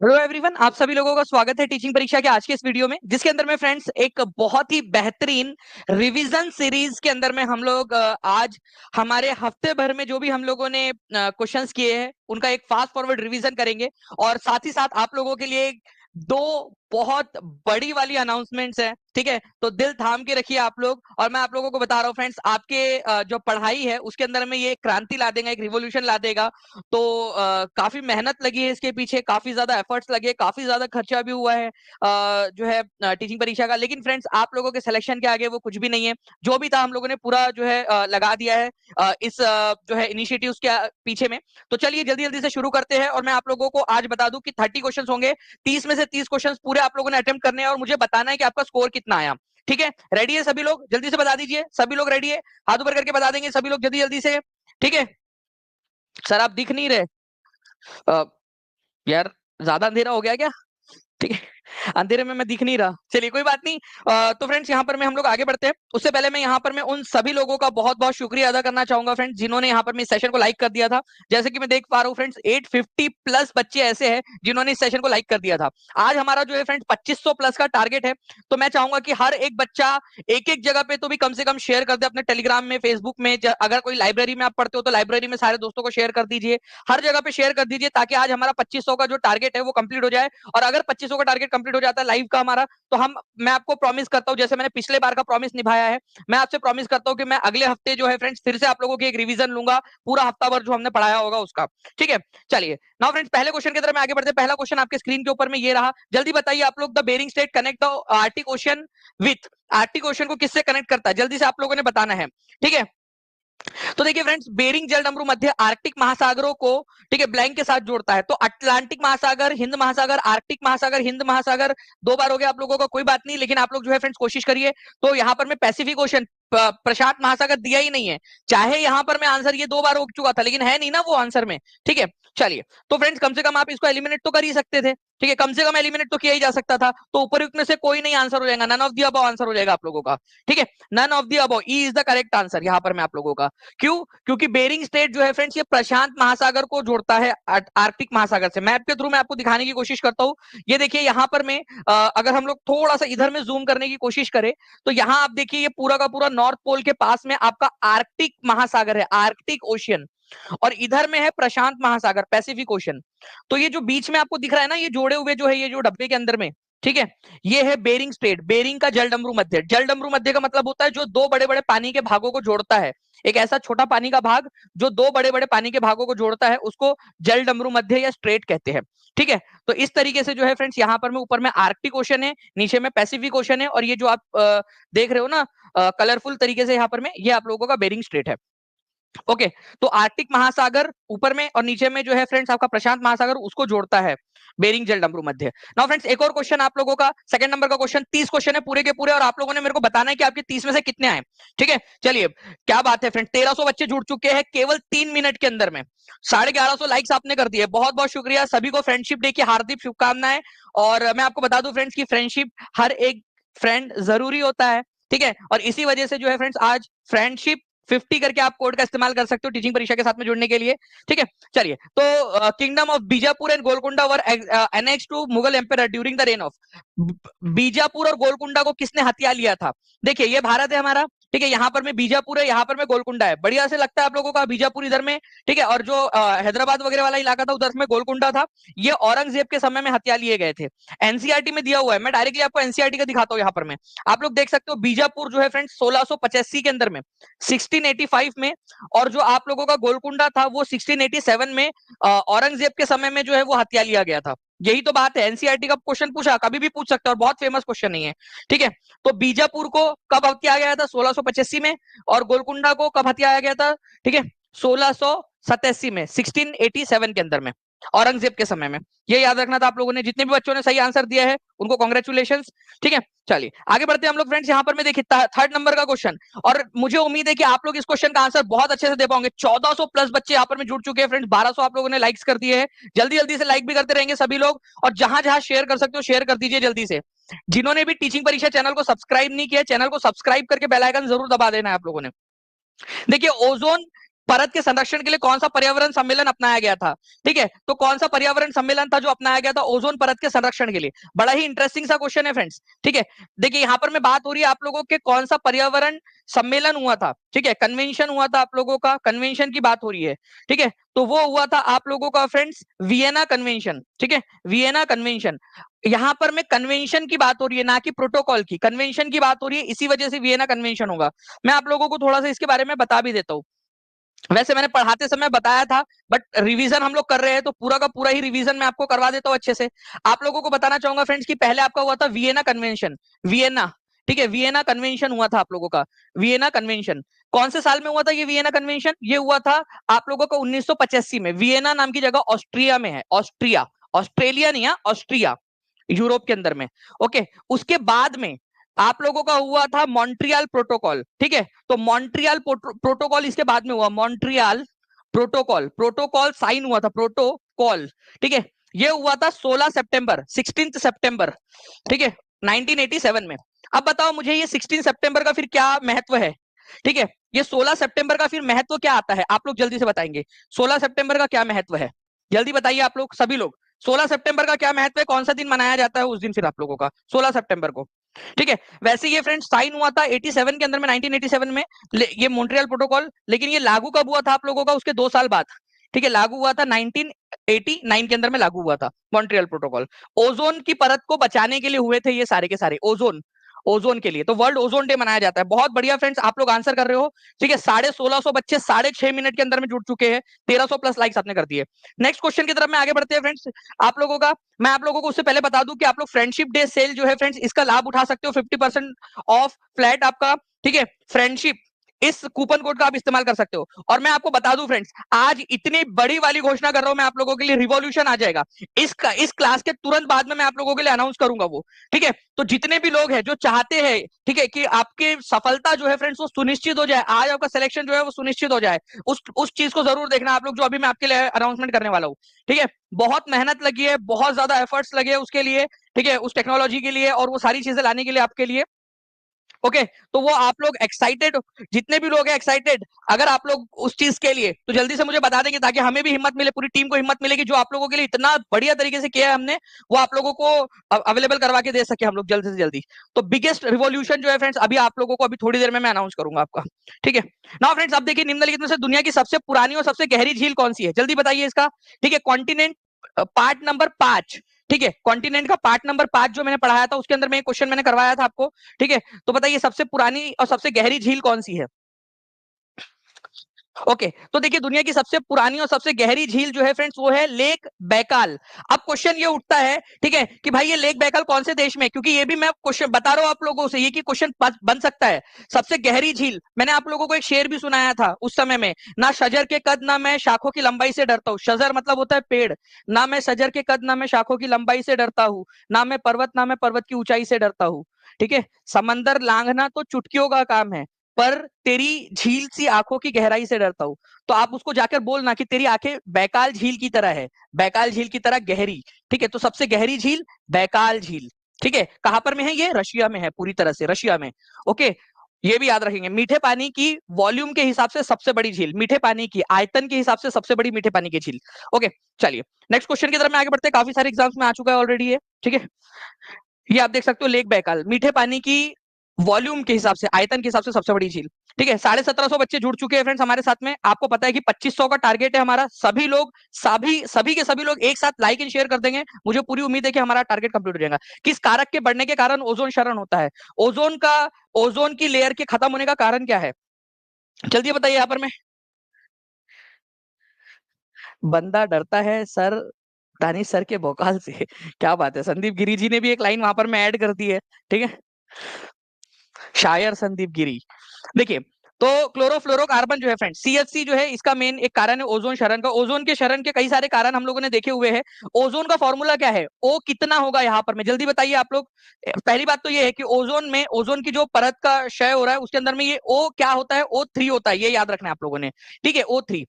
Hello everyone, आप सभी लोगों का स्वागत है टीचिंग परीक्षा के आज के इस वीडियो में, जिसके अंदर में फ्रेंड्स एक बहुत ही बेहतरीन रिवीजन सीरीज के अंदर में हम लोग आज हमारे हफ्ते भर में जो भी हम लोगों ने क्वेश्चंस किए हैं उनका एक फास्ट फॉरवर्ड रिवीजन करेंगे। और साथ ही साथ आप लोगों के लिए दो बहुत बड़ी वाली अनाउंसमेंट्स है। ठीक है, तो दिल थाम के रखिए आप लोग। और मैं आप लोगों को बता रहा हूँ फ्रेंड्स, आपके जो पढ़ाई है उसके अंदर में ये क्रांति ला देगा, एक रिवोल्यूशन ला देगा। तो काफी मेहनत लगी है इसके पीछे, काफी ज्यादा एफर्ट्स लगे, काफी ज्यादा खर्चा भी हुआ है जो है टीचिंग परीक्षा का। लेकिन फ्रेंड्स, आप लोगों के सिलेक्शन के आगे वो कुछ भी नहीं है। जो भी था हम लोगों ने पूरा जो है लगा दिया है इस जो है इनिशिएटिव के पीछे में। तो चलिए जल्दी जल्दी से शुरू करते हैं। और मैं आप लोगों को आज बता दूं कि 30 क्वेश्चन होंगे। 30 में से 30 क्वेश्चन पूरे आप लोगों ने अटेम्प्ट करने हैं और मुझे बताना है कि आपका स्कोर कितना आया। ठीक है, रेडी है सभी लोग? जल्दी से बता दीजिए। सभी लोग रेडी है? हाथ ऊपर करके बता देंगे सभी लोग जल्दी जल्दी से। ठीक है सर, आप दिख नहीं रहे। अ, यार, ज्यादा अंधेरा हो गया क्या? ठीक है, अंधेरे में मैं दिख नहीं रहा। चलिए कोई बात नहीं। तो फ्रेंड्स, यहाँ पर मैं हम लोग आगे बढ़ते हैं। उससे पहले मैं यहाँ पर मैं उन सभी लोगों का बहुत बहुत शुक्रिया अदा करना चाहूंगा फ्रेंड्स, जिन्होंने यहाँ पर मैं इस सेशन को लाइक कर दिया था। जैसे कि मैं देख पा रहा हूँ फ्रेंड्स, 850 प्लस बच्चे ऐसे हैं जिन्होंने इस सेशन को लाइक कर दिया था। आज हमारा जो है फ्रेंड्स 2500 प्लस का टारगेट है। तो मैं चाहूंगा कि हर एक बच्चा एक एक जगह पे तो भी कम से कम शेयर कर दे, अपने टेलीग्राम में, फेसबुक में। अगर कोई लाइब्रेरी में आप पढ़ते हो तो लाइब्रेरी में सारे दोस्तों को शेयर कर दीजिए। हर जगह पे शेयर कर दीजिए ताकि आज हमारा 2500 का जो टारगेट है वो कंप्लीट हो जाए। और अगर 2500 का टारगेट कंप्लीट हो जाता है लाइव का हमारा, तो मैं आपको प्रॉमिस करता हूं, जैसे मैंने पिछले बार का प्रॉमिस निभाया है, मैं आपसे प्रॉमिस करता हूं कि मैं अगले हफ्ते जो है फ्रेंड्स फिर से आप लोगों की एक रिवीजन लूंगा, पूरा हफ्ता भर जो हमने पढ़ाया होगा उसका। ठीक है, चलिए नाउ फ्रेंड्स, पहले क्वेश्चन की तरफ मैं आगे बढ़ते हैं। पहला क्वेश्चन आपके स्क्रीन के ऊपर में ये रहा। जल्दी बताइए आप लोग, the Bering strait connect the Arctic Ocean with. Arctic Ocean को किससे कनेक्ट करता है, जल्दी से आप लोगों ने बताना है। ठीक है, तो देखिए फ्रेंड्स, बेरिंग जलडमरू मध्य आर्कटिक महासागरों को, ठीक है, ब्लैंक के साथ जोड़ता है। तो अटलांटिक महासागर, हिंद महासागर, आर्कटिक महासागर, हिंद महासागर, दो बार हो गया आप लोगों का, कोई बात नहीं। लेकिन आप लोग जो है फ्रेंड्स कोशिश करिए। तो यहां पर मैं पैसिफिक ओशन, प्रशांत महासागर दिया ही नहीं है। चाहे यहां पर मैं आंसर ये दो बार हो चुका था, लेकिन है नहीं ना वो आंसर में। ठीक है, चलिए। तो फ्रेंड्स, कम से कम आप इसको एलिमिनेट तो कर ही सकते थे। ठीक है, कम से कम एलिमिनेट तो किया ही जा सकता था। तो उपरयुक्त में से कोई नहीं आंसर हो जाएगा, none of the above answer हो जाएगा आप लोगों का। ठीक है, none of the above, E is the correct answer यहां पर मैं आप लोगों का। क्यों? क्योंकि बेरिंग स्टेट जो है फ्रेंड्स ये प्रशांत महासागर को जोड़ता है आर्कटिक महासागर से। मैप के थ्रू मैं आपको दिखाने की कोशिश करता हूं। ये देखिए यहां पर मैं अगर हम लोग थोड़ा सा इधर में जूम करने की कोशिश करें, तो यहां आप देखिए ये पूरा का पूरा नॉर्थ पोल के पास में आपका आर्कटिक महासागर है, आर्कटिक ओशियन। और इधर में है प्रशांत महासागर, पैसिफिक ओशन। तो ये जो बीच में आपको दिख रहा है ना, ये जोड़े हुए जो है, ये जो डब्बे के अंदर में, ठीक है, ये है बेरिंग स्टेट, बेरिंग का जलडमरू मध्य। जलडमरू मध्य का मतलब होता है जो दो बड़े बड़े पानी के भागों को जोड़ता है। एक ऐसा छोटा पानी का भाग जो दो बड़े बड़े पानी के भागों को जोड़ता है, उसको जलडमरू मध्य या स्ट्रेट कहते हैं। ठीक है, तो इस तरीके से जो है फ्रेंड्स, यहाँ पर में ऊपर में आर्कटिक ओशन है, नीचे में पैसिफिक ओशन है, और ये जो आप देख रहे हो ना कलरफुल तरीके से यहाँ पर में, ये आप लोगों का बेरिंग स्ट्रेट है। ओके, तो आर्कटिक महासागर ऊपर में और नीचे में जो है फ्रेंड्स आपका प्रशांत महासागर, उसको जोड़ता है बेरिंग जलडमरू मध्य। नाउ फ्रेंड्स, एक और क्वेश्चन आप लोगों का, सेकंड नंबर का क्वेश्चन। 30 क्वेश्चन है पूरे के पूरे, और आप लोगों ने मेरे को बताना है कि आपके 30 में से कितने आए। ठीक है, चलिए, क्या बात है फ्रेंड, 1300 बच्चे जुड़ चुके हैं केवल 3 मिनट के अंदर में। 1150 लाइक्स आपने कर दिए, बहुत बहुत शुक्रिया सभी को। फ्रेंडशिप डे की हार्दिक शुभकामनाएं। और मैं आपको बता दूं फ्रेंड्स की फ्रेंडशिप, हर एक फ्रेंड जरूरी होता है। ठीक है, और इसी वजह से जो है फ्रेंड्स आज फ्रेंडशिप 50 करके आप कोड का इस्तेमाल कर सकते हो टीचिंग परीक्षा के साथ में जुड़ने के लिए। ठीक है, चलिए। तो kingdom of Bijapur and Golconda were annex to Mughal empire during the reign of. Bijapur और गोलकुंडा को किसने हथिया लिया था? देखिए ये भारत है हमारा। ठीक है, यहाँ पर में बीजापुर है, यहाँ पर में गोलकुंडा है। बढ़िया से लगता है आप लोगों का, बीजापुर इधर में। ठीक है, और जो हैदराबाद वगैरह वाला इलाका था उधर में गोलकुंडा था। ये औरंगजेब के समय में हथिया लिए गए थे। एनसीईआरटी में दिया हुआ है, मैं डायरेक्टली आपको एनसीईआरटी का दिखाता हूँ। यहाँ पर में आप लोग देख सकते हो, बीजापुर जो है फ्रेंड्स 1685 के अंदर में, 1685 में। और जो आप लोगों का गोलकुंडा था वो 1687 में औरंगजेब के समय में जो है वो हत्या लिया गया था। यही तो बात है, एनसीईआरटी का क्वेश्चन पूछा, कभी भी पूछ सकता है, और बहुत फेमस क्वेश्चन नहीं है। ठीक है, तो बीजापुर को कब हत्या गया था? 1685 में। और गोलकुंडा को कब हत्याया गया था? ठीक है, 1687 में, 1687 के अंदर में, औरंगजेब के समय में। ये याद रखना था आप लोगों ने। जितने भी बच्चों ने सही आंसर दिया है उनको कॉन्ग्रेचुलेशन। ठीक है, चलिए आगे बढ़ते हैं हम लोग फ्रेंड्स। यहाँ पर मैं देखिए थर्ड नंबर का क्वेश्चन, और मुझे उम्मीद है कि आप लोग इस क्वेश्चन का आंसर बहुत अच्छे से दे पाओगे। 1400 प्लस बच्चे यहाँ पर में जुड़ चुके हैं फ्रेंड्स, 1200 आप लोगों ने लाइक्स कर दिए हैं। जल्दी जल्दी से लाइक भी करते रहेंगे सभी लोग, और जहां जहां शेयर कर सकते हो शेयर कर दीजिए जल्दी से। जिन्होंने भी टीचिंग परीक्षा चैनल को सब्सक्राइब नहीं किया, चैनल को सब्सक्राइब करके बेल आइकन जरूर दबा देना है आप लोगों ने। देखिए ओजोन परत के संरक्षण के लिए कौन सा पर्यावरण सम्मेलन अपनाया गया था? ठीक है, तो कौन सा पर्यावरण सम्मेलन था जो अपनाया गया था ओजोन परत के संरक्षण के लिए? बड़ा ही इंटरेस्टिंग सा क्वेश्चन है फ्रेंड्स। ठीक है, देखिए यहां पर मैं बात हो रही है आप लोगों के कौन सा पर्यावरण सम्मेलन हुआ था। ठीक है, कन्वेंशन हुआ था आप लोगों का, कन्वेंशन की बात हो रही है। ठीक है, तो वो हुआ था आप लोगों का फ्रेंड्स वियना कन्वेंशन। ठीक है, वियना कन्वेंशन। यहां पर मैं कन्वेंशन की बात हो रही है, ना कि प्रोटोकॉल की, कन्वेंशन की बात हो रही है, इसी वजह से वियना कन्वेंशन होगा। मैं आप लोगों को थोड़ा सा इसके बारे में बता भी देता हूँ। वैसे मैंने पढ़ाते समय बताया था, बट रिवीजन हम लोग कर रहे हैं तो पूरा का पूरा ही रिवीजन मैं आपको करवा देता हूँ अच्छे से। आप लोगों को बताना चाहूंगा फ्रेंड्स कि पहले आपका हुआ था वियना कन्वेंशन, वियना। ठीक है, वियना कन्वेंशन हुआ था आप लोगों का, वियना कन्वेंशन। कौन से साल में हुआ था ये वियना कन्वेंशन? ये हुआ था आप लोगों का 1985 में। वियना नाम की जगह ऑस्ट्रिया में है, ऑस्ट्रिया, ऑस्ट्रेलिया नहीं है, ऑस्ट्रिया, यूरोप के अंदर में। ओके, उसके बाद में आप लोगों का हुआ था मॉन्ट्रियल प्रोटोकॉल। ठीक है, तो मॉन्ट्रियल प्रोटोकॉल इसके बाद में हुआ, मॉन्ट्रियल प्रोटोकॉल, प्रोटोकॉल साइन हुआ था, प्रोटोकॉल। ठीक है, ये हुआ था 16 सितंबर, 16 सितंबर। ठीक है, 1987 में। अब बताओ मुझे ये 16 सितंबर का फिर क्या महत्व है? ठीक है, ये 16 सितंबर का फिर महत्व क्या आता है? आप लोग जल्दी से बताएंगे 16 सितंबर का क्या महत्व है? जल्दी बताइए आप लोग, सभी लोग। 16 सितंबर का क्या महत्व है? कौन सा दिन मनाया जाता है उस दिन फिर आप लोगों का 16 सितंबर को? ठीक है, वैसे ये फ्रेंड्स साइन हुआ था 87 के अंदर में, 1987 में ये मॉन्ट्रियल प्रोटोकॉल। लेकिन ये लागू कब हुआ था आप लोगों का? उसके 2 साल बाद। ठीक है, लागू हुआ था 1989 के अंदर में लागू हुआ था मॉन्ट्रियल प्रोटोकॉल। ओजोन की परत को बचाने के लिए हुए थे ये सारे के सारे, ओजोन, ओजोन के लिए। तो वर्ल्ड ओजोन डे मनाया जाता है। बहुत बढ़िया फ्रेंड्स, आप लोग आंसर कर रहे हो। ठीक है, 1650 बच्चे 6.5 मिनट के अंदर में जुड़ चुके हैं। 1300 प्लस लाइक्स आपने कर दिए। नेक्स्ट क्वेश्चन की तरफ में आगे बढ़ते हैं फ्रेंड्स। आप लोगों का, मैं आप लोगों को उससे पहले बता दूं कि आप लोग फ्रेंडशिप डे सेल जो है फ्रेंड्स, इसका लाभ उठा सकते हो। 50% ऑफ फ्लैट आपका। ठीक है, फ्रेंडशिप, इस कूपन कोड का आप इस्तेमाल कर सकते हो। और मैं आपको बता दूं फ्रेंड्स, आज इतनी बड़ी वाली घोषणा कर रहा हूं मैं आप लोगों के लिए, रिवॉल्यूशन आ जाएगा। इस क्लास के तुरंत बाद में मैं आप लोगों के लिए अनाउंस करूंगा वो। ठीक है, तो जितने भी लोग हैं जो चाहते हैं, ठीक है, कि आपकी सफलता जो है फ्रेंड्स वो सुनिश्चित हो जाए, आज आपका सिलेक्शन जो है वो सुनिश्चित हो जाए, उस चीज को जरूर देखना आप लोग, जो अभी मैं आपके लिए अनाउंसमेंट करने वाला हूँ। ठीक है, बहुत मेहनत लगी है, बहुत ज्यादा एफर्ट्स लगे उसके लिए। ठीक है, उस टेक्नोलॉजी के लिए और वो सारी चीजें लाने के लिए आपके लिए। ओके, तो वो आप लोग एक्साइटेड, जितने भी लोग हैं एक्साइटेड, अगर आप लोग उस चीज के लिए, तो जल्दी से मुझे बता देंगे ताकि हमें भी हिम्मत मिले, पूरी टीम को हिम्मत मिलेगी, जो आप लोगों के लिए इतना बढ़िया तरीके से किया है हमने, वो आप लोगों को अवेलेबल करवा के दे सके हम लोग जल्दी से जल्दी। तो बिगेस्ट रिवॉल्यूशन जो है फ्रेंड्स, अभी आप लोगों को अभी थोड़ी देर में मैं अनाउंस करूंगा आपका। ठीक है, नाउ फ्रेंड्स अब देखिए, निम्नलिखित में से दुनिया की सबसे पुरानी और सबसे गहरी झील कौन सी है? जल्दी बताइए इसका। ठीक है, कॉन्टिनेंट, पार्ट नंबर 5। ठीक है, कॉन्टिनेंट का पार्ट नंबर 5 जो मैंने पढ़ाया था, उसके अंदर में एक क्वेश्चन मैंने करवाया था आपको। ठीक है, तो बताइए सबसे पुरानी और सबसे गहरी झील कौन सी है? ओके, तो देखिए दुनिया की सबसे पुरानी और सबसे गहरी झील जो है फ्रेंड्स, वो है लेक बैकाल। अब क्वेश्चन ये उठता है, ठीक है, कि भाई ये लेक बैकाल कौन से देश में है? क्योंकि ये भी मैं क्वेश्चन बता रहा हूं आप लोगों से, ये कि क्वेश्चन बन सकता है। सबसे गहरी झील, मैंने आप लोगों को एक शेर भी सुनाया था उस समय में, ना शजर के कद ना मैं शाखों की लंबाई से डरता हूँ। शजर मतलब होता है पेड़, ना मैं शजर के कद ना मैं शाखों की लंबाई से डरता हूँ, ना मैं पर्वत की ऊंचाई से डरता हूँ। ठीक है, समंदर लांघना तो चुटकियों का काम है, पर तेरी झील सी आंखों की गहराई से डरता हूं। तो आप उसको जाकर बोलना कि तेरी आंखें बैकाल झील की तरह है, बैकाल झील की तरह गहरी। ठीक है, तो सबसे गहरी झील बैकाल झील। ठीक है, कहां पर में है? ये रशिया में है, पूरी तरह से रशिया में। ओके, ये भी याद रखेंगे। मीठे पानी की वॉल्यूम के हिसाब से सबसे बड़ी झील, मीठे पानी की आयतन के हिसाब से सबसे बड़ी मीठे पानी की झील। ओके, चलिए नेक्स्ट क्वेश्चन की तरफ में आगे बढ़ते हैं। काफी सारे एग्जाम्स में आ चुका है ऑलरेडी है। ठीक है, ये आप देख सकते हो, लेक बैकाल मीठे पानी की वॉल्यूम के हिसाब से, आयतन के हिसाब से सबसे बड़ी झील। ठीक है, 1750 बच्चे जुड़ चुके हैं फ्रेंड्स हमारे साथ में। आपको पता है कि 2500 का टारगेट है हमारा। सभी लोग, सभी के सभी लोग एक साथ लाइक एंड शेयर कर देंगे, मुझे पूरी उम्मीद है कि हमारा टारगेट कंप्लीट हो जाएगा। किस कारक के बढ़ने के कारण ओजोन क्षरण होता है? ओजोन की लेयर के खत्म होने का कारण क्या है? जल्दी बताइए यहाँ पर। मैं, बंदा डरता है सर, दानिश सर के भोकाल से। क्या बात है, संदीप गिरी जी ने भी एक लाइन वहां पर मैं ऐड कर दी है। ठीक है, शायर संदीप गिरी। देखिए, तो क्लोरोफ्लोरोकार्बन जो है फ्रेंड, सीएफसी जो है, इसका मेन एक कारण है ओजोन क्षरण का। ओजोन के क्षरण के कई सारे कारण हम लोगों ने देखे हुए हैं। ओजोन का फॉर्मूला क्या है? ओ कितना होगा यहाँ पर में? जल्दी बताइए आप लोग। पहली बात तो ये है कि ओजोन में, ओजोन की जो परत का क्षय हो रहा है उसके अंदर में ये ओ क्या होता है? O3 होता है, ये याद रखना है आप लोगों ने। ठीक है, O3,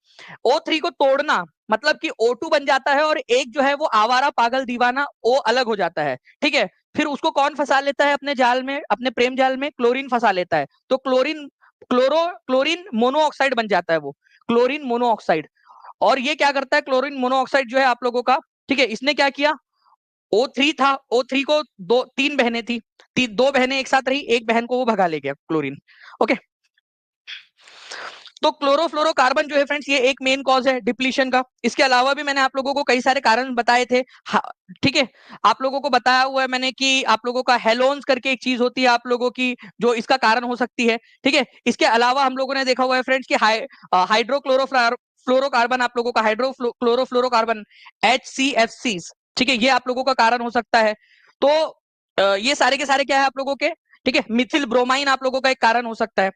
O3 को तोड़ना मतलब कि O2 बन जाता है, और एक जो है वो आवारा पागल दीवाना ओ अलग हो जाता है। ठीक है, फिर उसको कौन फंसा लेता है अपने जाल में, अपने प्रेम जाल में? क्लोरीन फंसा लेता है। तो क्लोरीन मोनोऑक्साइड बन जाता है वो। Chlorine monoxide. और ये क्या करता है, क्लोरीन मोनोऑक्साइड जो है आप लोगों का, ठीक है, इसने क्या किया, O3 था, O3 को तीन बहनें थी, दो बहनें एक साथ रही, एक बहन को वो भगा ले गया क्लोरीन। ओके, तो क्लोरोफ्लोरोकार्बन जो है फ्रेंड्स, ये एक मेन कॉज है डिप्लीशन का। इसके अलावा भी मैंने आप लोगों को कई सारे कारण बताए थे, ठीक है, आप लोगों को बताया हुआ है मैंने कि आप लोगों का हेलोन्स करके एक चीज होती है आप लोगों की, जो इसका कारण हो सकती है, ठीक है। इसके अलावा हम लोगों ने देखा हुआ है फ्रेंड्स कि हाइड्रोक्लोरोफ्लोरोकार्बन, आप लोगों का हाइड्रोक्लोरोफ्लोरोकार्बन HCFC, ठीक है, ये आप लोगों का कारण हो सकता है। तो ये सारे के सारे क्या है आप लोगों के, ठीक है, मिथिल ब्रोमाइन आप लोगों का एक कारण हो सकता है।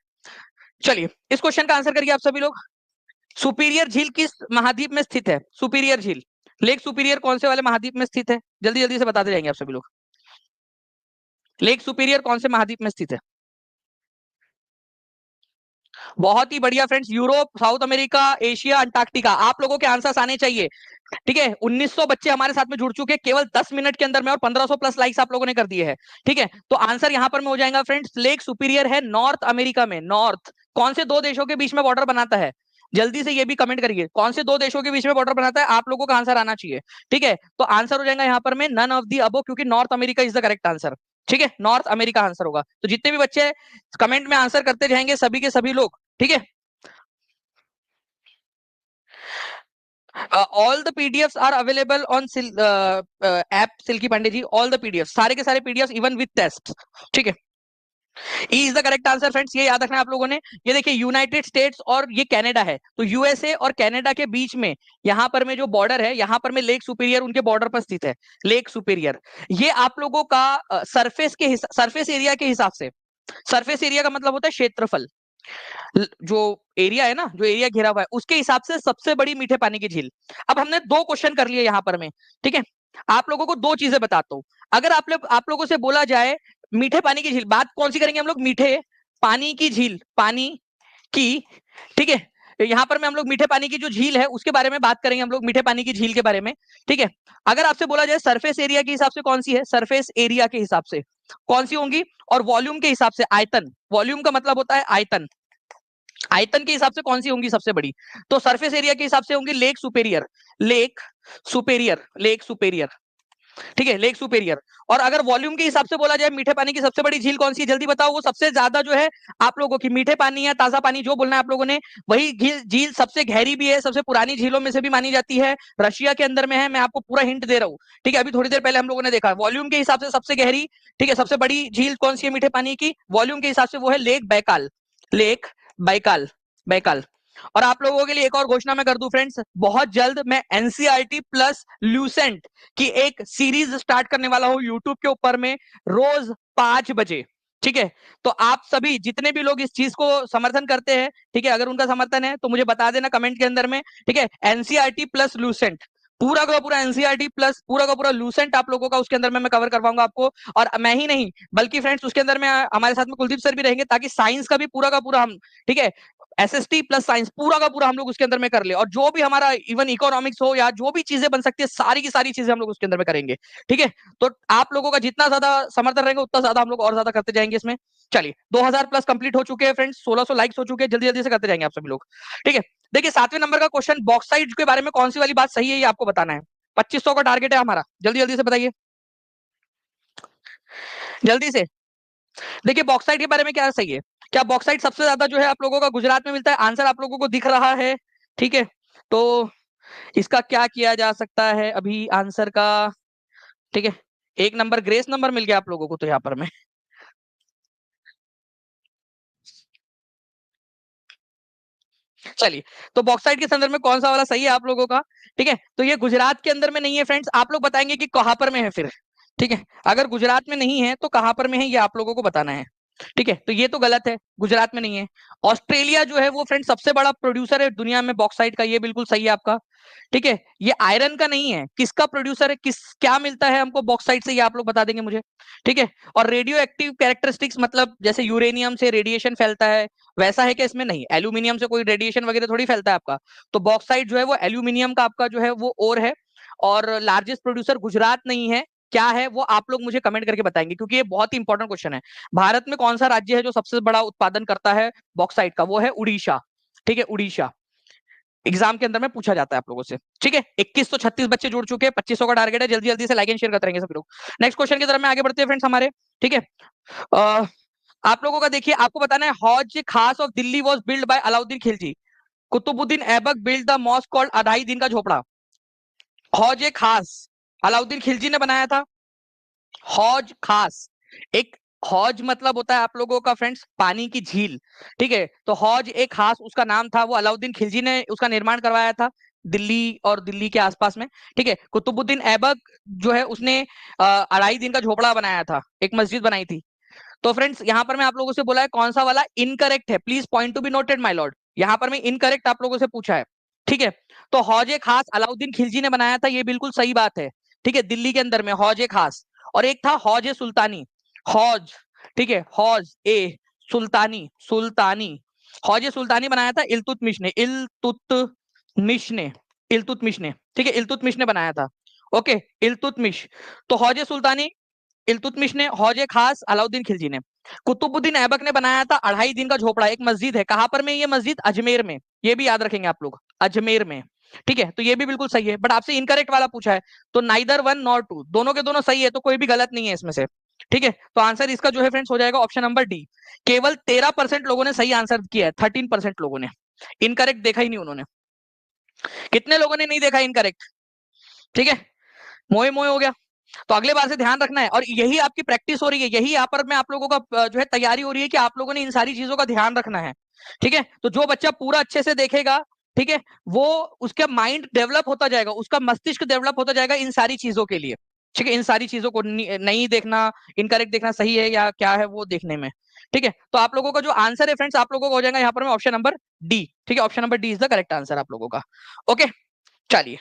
चलिए इस क्वेश्चन का आंसर करिए आप सभी लोग। सुपीरियर झील किस महाद्वीप में स्थित है? सुपीरियर झील, लेक सुपीरियर कौन से वाले महाद्वीप में स्थित है? जल्दी जल्दी से बताते जाएंगे आप सभी लोग। लेक सुपीरियर कौन से महाद्वीप में स्थित है? बहुत ही बढ़िया friends, Europe, south America, Asia, Antarctica, आप लोगों के आंसर्स आने चाहिए। ठीक है, 1900 बच्चे हमारे साथ में जुड़ चुके हैं केवल 10 मिनट के अंदर में, और 1500 प्लस लाइक्स आप लोगों ने कर दिए हैं। ठीक है, तो आंसर यहां पर में हो जाएगा फ्रेंड्स, लेक सुपीरियर है नॉर्थ अमेरिका में। नॉर्थ कौन से दो देशों के बीच में बॉर्डर बनाता है? जल्दी से ये भी कमेंट करिए, कौन से दो देशों के बीच में बॉर्डर बनाता है, आप लोगों का आंसर आना चाहिए। ठीक है, तो आंसर हो जाएगा यहाँ पर में नन ऑफ दी अबो, क्योंकि north America is the correct answer. ठीक है, नॉर्थ अमेरिका आंसर होगा। तो जितने भी बच्चे कमेंट में आंसर करते जाएंगे सभी के सभी लोग, ठीक है, all the PDFs are available on app Silky Pandey ji, all the PDF, सारे के सारे पीडीएफ इवन विद टेस्ट। ठीक है, E is the correct answer friends, ये याद रखना आप लोगों ने। ये देखिए यूनाइटेड स्टेट्स और ये कनाडा है, तो यूएसए और कनाडा के बीच में यहां पर में जो बॉर्डर है, यहां पर में लेक सुपीरियर उनके बॉर्डर पर स्थित है। लेक सुपीरियर ये आप लोगों का सरफेस एरिया के हिसाब से, सरफेस एरिया का मतलब होता है क्षेत्रफल, जो एरिया है ना, जो एरिया घिरा हुआ है उसके हिसाब से सबसे बड़ी मीठे पानी की झील। अब हमने दो क्वेश्चन कर लिए यहाँ पर में, ठीक है, आप लोगों को दो चीजें बताता हूं। अगर आप लोगों से बोला जाए मीठे पानी की झील, बात कौन सी करेंगे हम लोग? मीठे पानी की झील, पानी की, ठीक है, यहाँ पर में हम लोग मीठे पानी की जो झील है उसके बारे में बात करेंगे हम लोग, मीठे पानी की झील के बारे में। ठीक है, अगर आपसे बोला जाए सरफेस एरिया के हिसाब से कौन सी है, सरफेस एरिया के हिसाब से कौन सी होंगी, और वॉल्यूम के हिसाब से आयतन, वॉल्यूम का मतलब होता है आयतन, आयतन के हिसाब से कौन सी होंगी सबसे बड़ी, तो सरफेस एरिया के हिसाब से होंगी lake superior, lake superior, lake superior, ठीक है, लेक सुपेरियर। और अगर वॉल्यूम के हिसाब से बोला जाए मीठे पानी की सबसे बड़ी झील कौन सी है, जल्दी बताओ, वो सबसे ज्यादा जो है आप लोगों की मीठे पानी या ताजा पानी जो बोलना है आप लोगों ने, वही झील सबसे गहरी भी है, सबसे पुरानी झीलों में से भी मानी जाती है, रशिया के अंदर में है। मैं आपको पूरा हिंट दे रहा हूँ, ठीक है, अभी थोड़ी देर पहले हम लोगों ने देखा वॉल्यूम के हिसाब से सबसे गहरी, ठीक है, सबसे बड़ी झील कौन सी है मीठे पानी की, वॉल्यूम के हिसाब से वो है lake Baikal, lake Baikal, Baikal. और आप लोगों के लिए एक और घोषणा मैं कर दूं फ्रेंड्स, बहुत जल्द मैं एनसीईआरटी प्लस ल्यूसेंट की एक सीरीज स्टार्ट करने वाला हूं यूट्यूब के ऊपर में, रोज 5 बजे। ठीक है, तो आप सभी जितने भी लोग इस चीज को समर्थन करते हैं, ठीक है, अगर उनका समर्थन है तो मुझे बता देना कमेंट के अंदर में। ठीक है, एनसीईआरटी प्लस लूसेंट, पूरा का पूरा एनसीईआरटी प्लस पूरा का पूरा लूसेंट आप लोगों का उसके अंदर में मैं कवर करवाऊंगा आपको। और मैं ही नहीं बल्कि फ्रेंड्स उसके अंदर में हमारे साथ में कुलदीप सर भी रहेंगे, ताकि साइंस का भी पूरा का पूरा हम, ठीक है, एसएसटी प्लस साइंस पूरा का पूरा हम लोग उसके अंदर में कर ले, और जो भी हमारा इवन इकोनॉमिक्स हो या जो भी चीजें बन सकती है सारी की सारी चीजें हम लोग उसके अंदर में करेंगे। ठीक है, तो आप लोगों का जितना ज्यादा समर्थन रहेगा उतना ज्यादा हम लोग और ज्यादा करते जाएंगे इसमें। चलिए 2000 प्लस कंप्लीट हो चुके हैं फ्रेंड्स, 1600 लाइक्स हो चुके हैं, जल्दी जल्दी से करते जाएंगे आप सभी लोग। ठीक है, देखिए 7वें नंबर का क्वेश्चन, बॉक्साइट के बारे में कौन सी वाली बात सही है ये आपको बताना है। 2500 का टारगेट है हमारा, जल्दी जल्दी से बताइए, जल्दी से। देखिए बॉक्साइट के बारे में क्या सही है, क्या बॉक्साइट सबसे ज्यादा जो है आप लोगों का गुजरात में मिलता है? आंसर आप लोगों को दिख रहा है, ठीक है, तो इसका क्या किया जा सकता है अभी आंसर का? ठीक है, एक नंबर ग्रेस नंबर मिल गया आप लोगों को तो यहाँ पर में। चलिए, तो बॉक्साइट के संदर्भ में कौन सा वाला सही है आप लोगों का? ठीक है, तो ये गुजरात के अंदर में नहीं है फ्रेंड्स, आप लोग बताएंगे कि कहां पर में है फिर। ठीक है, अगर गुजरात में नहीं है तो कहां पर में है ये आप लोगों को बताना है। ठीक है, तो ये तो गलत है, गुजरात में नहीं है। ऑस्ट्रेलिया जो है वो फ्रेंड सबसे बड़ा प्रोड्यूसर है दुनिया में बॉक्साइट का, ये बिल्कुल सही है आपका। ठीक है, ये आयरन का नहीं है, किसका प्रोड्यूसर है, किस क्या मिलता है हमको बॉक्साइट से, ये आप लोग बता देंगे मुझे। ठीक है, और रेडियो एक्टिव कैरेक्टरिस्टिक्स मतलब जैसे यूरेनियम से रेडिएशन फैलता है, वैसा है कि इसमें नहीं, एल्यूमिनियम से कोई रेडिएशन वगैरह थोड़ी फैलता है आपका। तो बॉक्साइट जो है वो एल्यूमिनियम का आपका जो है वो ओर है, और लार्जेस्ट प्रोड्यूसर गुजरात नहीं है। क्या है वो आप लोग मुझे कमेंट करके बताएंगे, क्योंकि ये बहुत ही इंपॉर्टेंट क्वेश्चन है। भारत में कौन सा राज्य है जो सबसे बड़ा उत्पादन करता है बॉक्साइट का? वो है उड़ीसा। ठीक है, उड़ीसा। एग्जाम के अंदर में पूछा जाता है आप लोगों से। ठीक है, 21 तो 36 बच्चे जुड़ चुके हैं, 2500 का टारगेट है, जल्दी जल्दी से लाइक एंड शेयर करते रहेंगे सभी लोग। नेक्स्ट क्वेश्चन की तरफ में आगे बढ़ते हैं फ्रेंड्स हमारे। ठीक है, आप लोगों का देखिए, आपको बताना है Hauz Khas of Delhi was build by Alauddin Khilji, Qutbuddin Aibak build the mosque called Adhai Din का झोपड़ा। हौज खास अलाउद्दीन खिलजी ने बनाया था। हौज खास, एक हौज मतलब होता है आप लोगों का फ्रेंड्स पानी की झील। ठीक है, तो हौज ए खास उसका नाम था, वो अलाउद्दीन खिलजी ने उसका निर्माण करवाया था दिल्ली और दिल्ली के आसपास में। ठीक है, कुतुबुद्दीन ऐबक जो है उसने अढ़ाई दिन का झोपड़ा बनाया था, एक मस्जिद बनाई थी। तो फ्रेंड्स यहाँ पर मैं आप लोगों से बोला है कौन सा वाला इनकरेक्ट है, please point to be noted my Lord. यहाँ पर मैं इनकरेक्ट आप लोगों से पूछा है। ठीक है, तो हौज खास अलाउद्दीन खिलजी ने बनाया था, ये बिल्कुल सही बात है। ठीक है, दिल्ली के अंदर में हौज खास, और एक था हौज सुल्तानी। हौज, ठीक है, हौज ए सुल्तानी, सुल्तानी, हौज सुल्तानी बनाया था इल्तुतमिश ने, इल्तुतमिश ने, इल्तुतमिश ने। ठीक है, इल्तुतमिश ने बनाया था। ओके, इल्तुतमिश। तो हौज सुल्तानी इल्तुतमिश ने, हौज खास अलाउद्दीन खिलजी ने। कुतुबुद्दीन ऐबक ने बनाया था अढ़ाई दिन का झोपड़ा, एक मस्जिद है, कहां पर में ये मस्जिद? अजमेर में, ये भी याद रखेंगे आप लोग, अजमेर में। ठीक है, तो ये भी बिल्कुल सही है, बट आपसे इनकरेक्ट वाला पूछा है, तो नाइदर वन नॉर टू, दोनों के दोनों सही है, तो कोई भी गलत नहीं है इसमें से। ठीक है, तो आंसर इसका जो है फ्रेंड्स हो जाएगा ऑप्शन नंबर डी। केवल 13% लोगों ने सही आंसर किया है, 13% लोगों ने इनकरेक्ट देखा ही नहीं उन्होंने। कितने लोगों ने नहीं देखा इनकरेक्ट? ठीक है, मोए मोए हो गया। तो अगले बार से ध्यान रखना है, और यही आपकी प्रैक्टिस हो रही है, यही यहाँ पर मैं आप लोगों का जो है तैयारी हो रही है कि आप लोगों ने इन सारी चीजों का ध्यान रखना है। ठीक है, तो जो बच्चा पूरा अच्छे से देखेगा, ठीक है, वो उसका माइंड डेवलप होता जाएगा, उसका मस्तिष्क डेवलप होता जाएगा इन सारी चीजों के लिए। ठीक है, इन सारी चीजों को नहीं देखना, इनकरेक्ट देखना सही है या क्या है वो देखने में। ठीक है, तो आप लोगों का जो आंसर है फ्रेंड्स आप लोगों का हो जाएगा यहाँ पर में ऑप्शन नंबर डी। ठीक है, option number D is the correct answer आप लोगों का। ओके, चलिए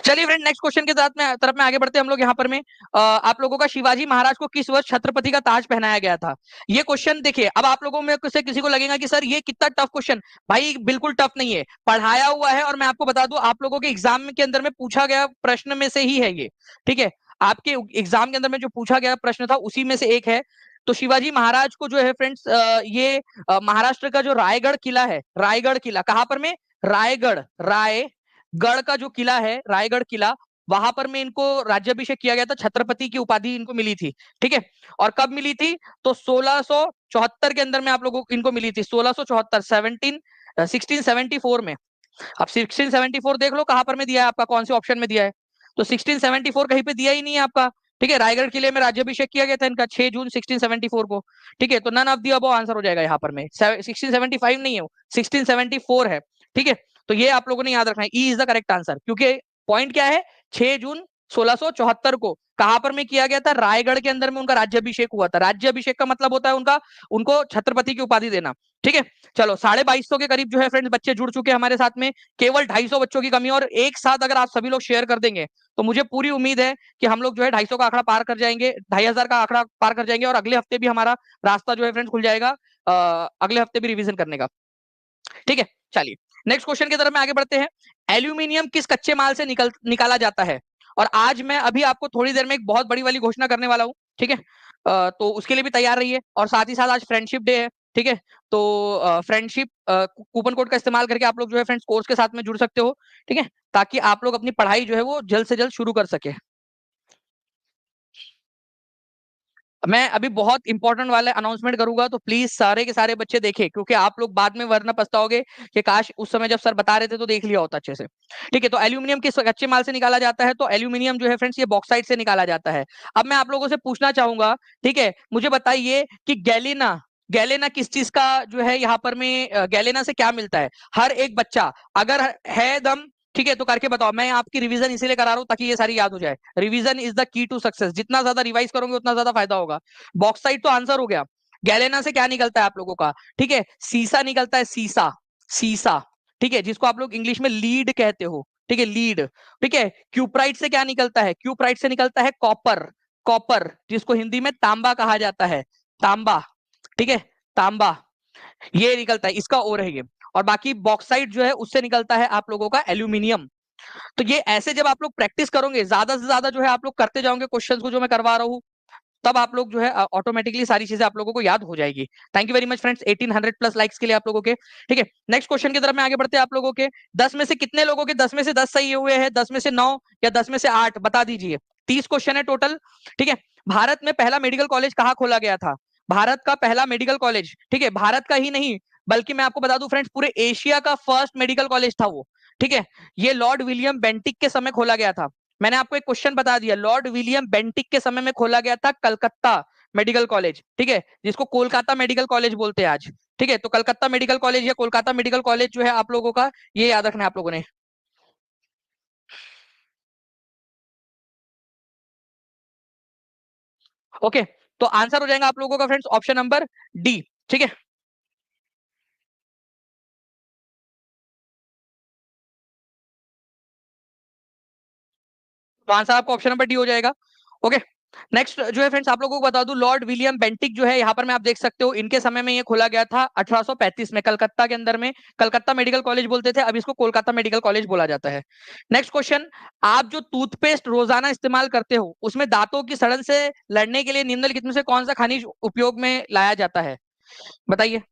चलिए फ्रेंड, नेक्स्ट क्वेश्चन के तरफ में आगे बढ़ते हैं हम लोग। यहाँ पर में आप लोगों का शिवाजी महाराज को किस वर्ष छत्रपति का ताज पहनाया गया था? ये क्वेश्चन देखिए, अब आप लोगों में से किसी को लगेगा कि सर ये कितना टफ क्वेश्चन, भाई बिल्कुल टफ नहीं है, पढ़ाया हुआ है, और मैं आपको बता दूं आप लोगों के एग्जाम के अंदर में पूछा गया प्रश्न में से ही है ये। ठीक है, आपके एग्जाम के अंदर में जो पूछा गया प्रश्न था उसी में से एक है। तो शिवाजी महाराज को जो है फ्रेंड्स ये महाराष्ट्र का जो रायगढ़ किला है, रायगढ़ किला कहां पर में? रायगढ़, रायगढ़ का जो किला है, रायगढ़ किला, वहां पर में इनको राज्याभिषेक किया गया था, छत्रपति की उपाधि इनको मिली थी। ठीक है, और कब मिली थी? तो 1674 के अंदर में आप लोगों को इनको मिली थी, 1674, 1674 में। अब 1674 देख लो कहां पर में दिया है आपका, कौन से ऑप्शन में दिया है? तो 1674 कहीं पे दिया ही नहीं है आपका। ठीक है, रायगढ़ किले में राज्याभिषेक किया गया था इनका 6 जून 1674 को। ठीक है, तो none of the above answer हो जाएगा यहाँ पर में, 1675 नहीं है, 1674 है। ठीक है, तो ये आप लोगों ने याद रखना है, E is the correct answer, क्योंकि पॉइंट क्या है, 6 जून 1674 को कहां पर में किया गया था? रायगढ़ के अंदर में उनका राज्याभिषेक हुआ था। राज्याभिषेक का मतलब होता है उनका, उनको छत्रपति की उपाधि देना। ठीक है, चलो 2250 के करीब जो है फ्रेंड्स बच्चे जुड़ चुके हैं हमारे साथ में, केवल 250 बच्चों की कमी, और एक साथ अगर आप सभी लोग शेयर कर देंगे तो मुझे पूरी उम्मीद है कि हम लोग जो है 250 का आंकड़ा पार कर जाएंगे, 2500 का आंकड़ा पार कर जाएंगे, और अगले हफ्ते भी हमारा रास्ता जो है फ्रेंड्स खुल जाएगा अगले हफ्ते भी रिवीजन करने का। ठीक है, चलिए नेक्स्ट क्वेश्चन की तरफ में आगे बढ़ते हैं। एल्यूमिनियम किस कच्चे माल से निकाला जाता है? और आज मैं अभी आपको थोड़ी देर में एक बहुत बड़ी वाली घोषणा करने वाला हूं। ठीक है, तो उसके लिए भी तैयार रहिए, और साथ ही साथ आज फ्रेंडशिप डे है। ठीक है, तो फ्रेंडशिप कूपन कोड का इस्तेमाल करके आप लोग जो है फ्रेंड्स कोर्स के साथ में जुड़ सकते हो। ठीक है, ताकि आप लोग अपनी पढ़ाई जो है वो जल्द से जल्द शुरू कर सके। मैं अभी बहुत इंपॉर्टेंट वाला अनाउंसमेंट करूंगा, तो प्लीज सारे के सारे बच्चे देखें, क्योंकि आप लोग बाद में वरना पछताओगे कि काश उस समय जब सर बता रहे थे तो देख लिया होता अच्छे से। ठीक है, तो एल्यूमिनियम किस कच्चे माल से निकाला जाता है? तो एल्यूमिनियम जो है फ्रेंड्स ये बॉक्साइट से निकाला जाता है। अब मैं आप लोगों से पूछना चाहूंगा, ठीक है, मुझे बताइए कि गैलेना, गैलेना किस चीज का जो है यहाँ पर में, गैलेना से क्या मिलता है? हर एक बच्चा अगर है दम, ठीक है, तो करके बताओ। मैं आपकी रिवीजन इसीलिए करा रहा हूं ताकि ये सारी याद हो जाए। Revision is the key to success, जितना ज्यादा रिवाइज करोगे उतना ज्यादा फायदा होगा। बॉक्साइट तो आंसर हो गया। गैलेना से क्या निकलता है आप लोगों का? ठीक है, सीसा निकलता है, सीसा, सीसा। ठीक है, जिसको आप लोग इंग्लिश में लीड कहते हो। ठीक है, लीड। ठीक है, क्यूप्राइट से क्या निकलता है? क्यूप्राइट से निकलता है कॉपर, कॉपर जिसको हिंदी में तांबा कहा जाता है, तांबा। ठीक है, तांबा, ये निकलता है, इसका ओ है ये। और बाकी बॉक्साइट जो है उससे निकलता है आप लोगों का एल्यूमिनियम। तो ये ऐसे जब आप लोग प्रैक्टिस करोगे, ज्यादा से ज्यादा जो है आप लोग करते जाओगे क्वेश्चंस को जो मैं करवा रहा हूँ, तब आप लोग जो है ऑटोमेटिकली सारी चीजें आप लोगों को याद हो जाएगी। Thank you very much friends 1800 plus likes के लिए आप लोगों के। ठीक है, नेक्स्ट क्वेश्चन की तरफ में आगे बढ़ते हैं। आप लोगों के 10 में से कितने लोगों के 10 में से 10 सही हुए हैं, 10 में से 9 या 10 में से 8 बता दीजिए। 30 क्वेश्चन है टोटल। ठीक है, भारत में पहला मेडिकल कॉलेज कहाँ खोला गया था? भारत का पहला मेडिकल कॉलेज, ठीक है, भारत का ही नहीं बल्कि मैं आपको बता दूं फ्रेंड्स पूरे एशिया का फर्स्ट मेडिकल कॉलेज था वो। ठीक है, ये लॉर्ड विलियम बेंटिक के समय खोला गया था। मैंने आपको एक क्वेश्चन बता दिया, लॉर्ड विलियम बेंटिक के समय में खोला गया था कलकत्ता मेडिकल कॉलेज। ठीक है, जिसको कोलकाता मेडिकल कॉलेज बोलते हैं आज। ठीक है, तो कलकत्ता मेडिकल कॉलेज या कोलकाता मेडिकल कॉलेज जो है आप लोगों का, ये याद रखना है आप लोगों ने। ओके, तो आंसर हो जाएगा आप लोगों का फ्रेंड्स ऑप्शन नंबर डी। ठीक है, तो आंसर आपका ऑप्शन नंबर डी हो जाएगा। ओके, नेक्स्ट जो है फ्रेंड्स आप लोगों को बता दूं, लॉर्ड विलियम बेंटिक जो है यहाँ पर मैं आप देख सकते हो इनके समय में ये खोला गया था 1835 में कलकत्ता के अंदर में। कलकत्ता मेडिकल कॉलेज बोलते थे, अब इसको कोलकाता मेडिकल कॉलेज बोला जाता है। नेक्स्ट क्वेश्चन, आप जो टूथपेस्ट रोजाना इस्तेमाल करते हो उसमें दांतों की सड़न से लड़ने के लिए निम्नलिखित में से कौन सा खनिज उपयोग में लाया जाता है? बताइए।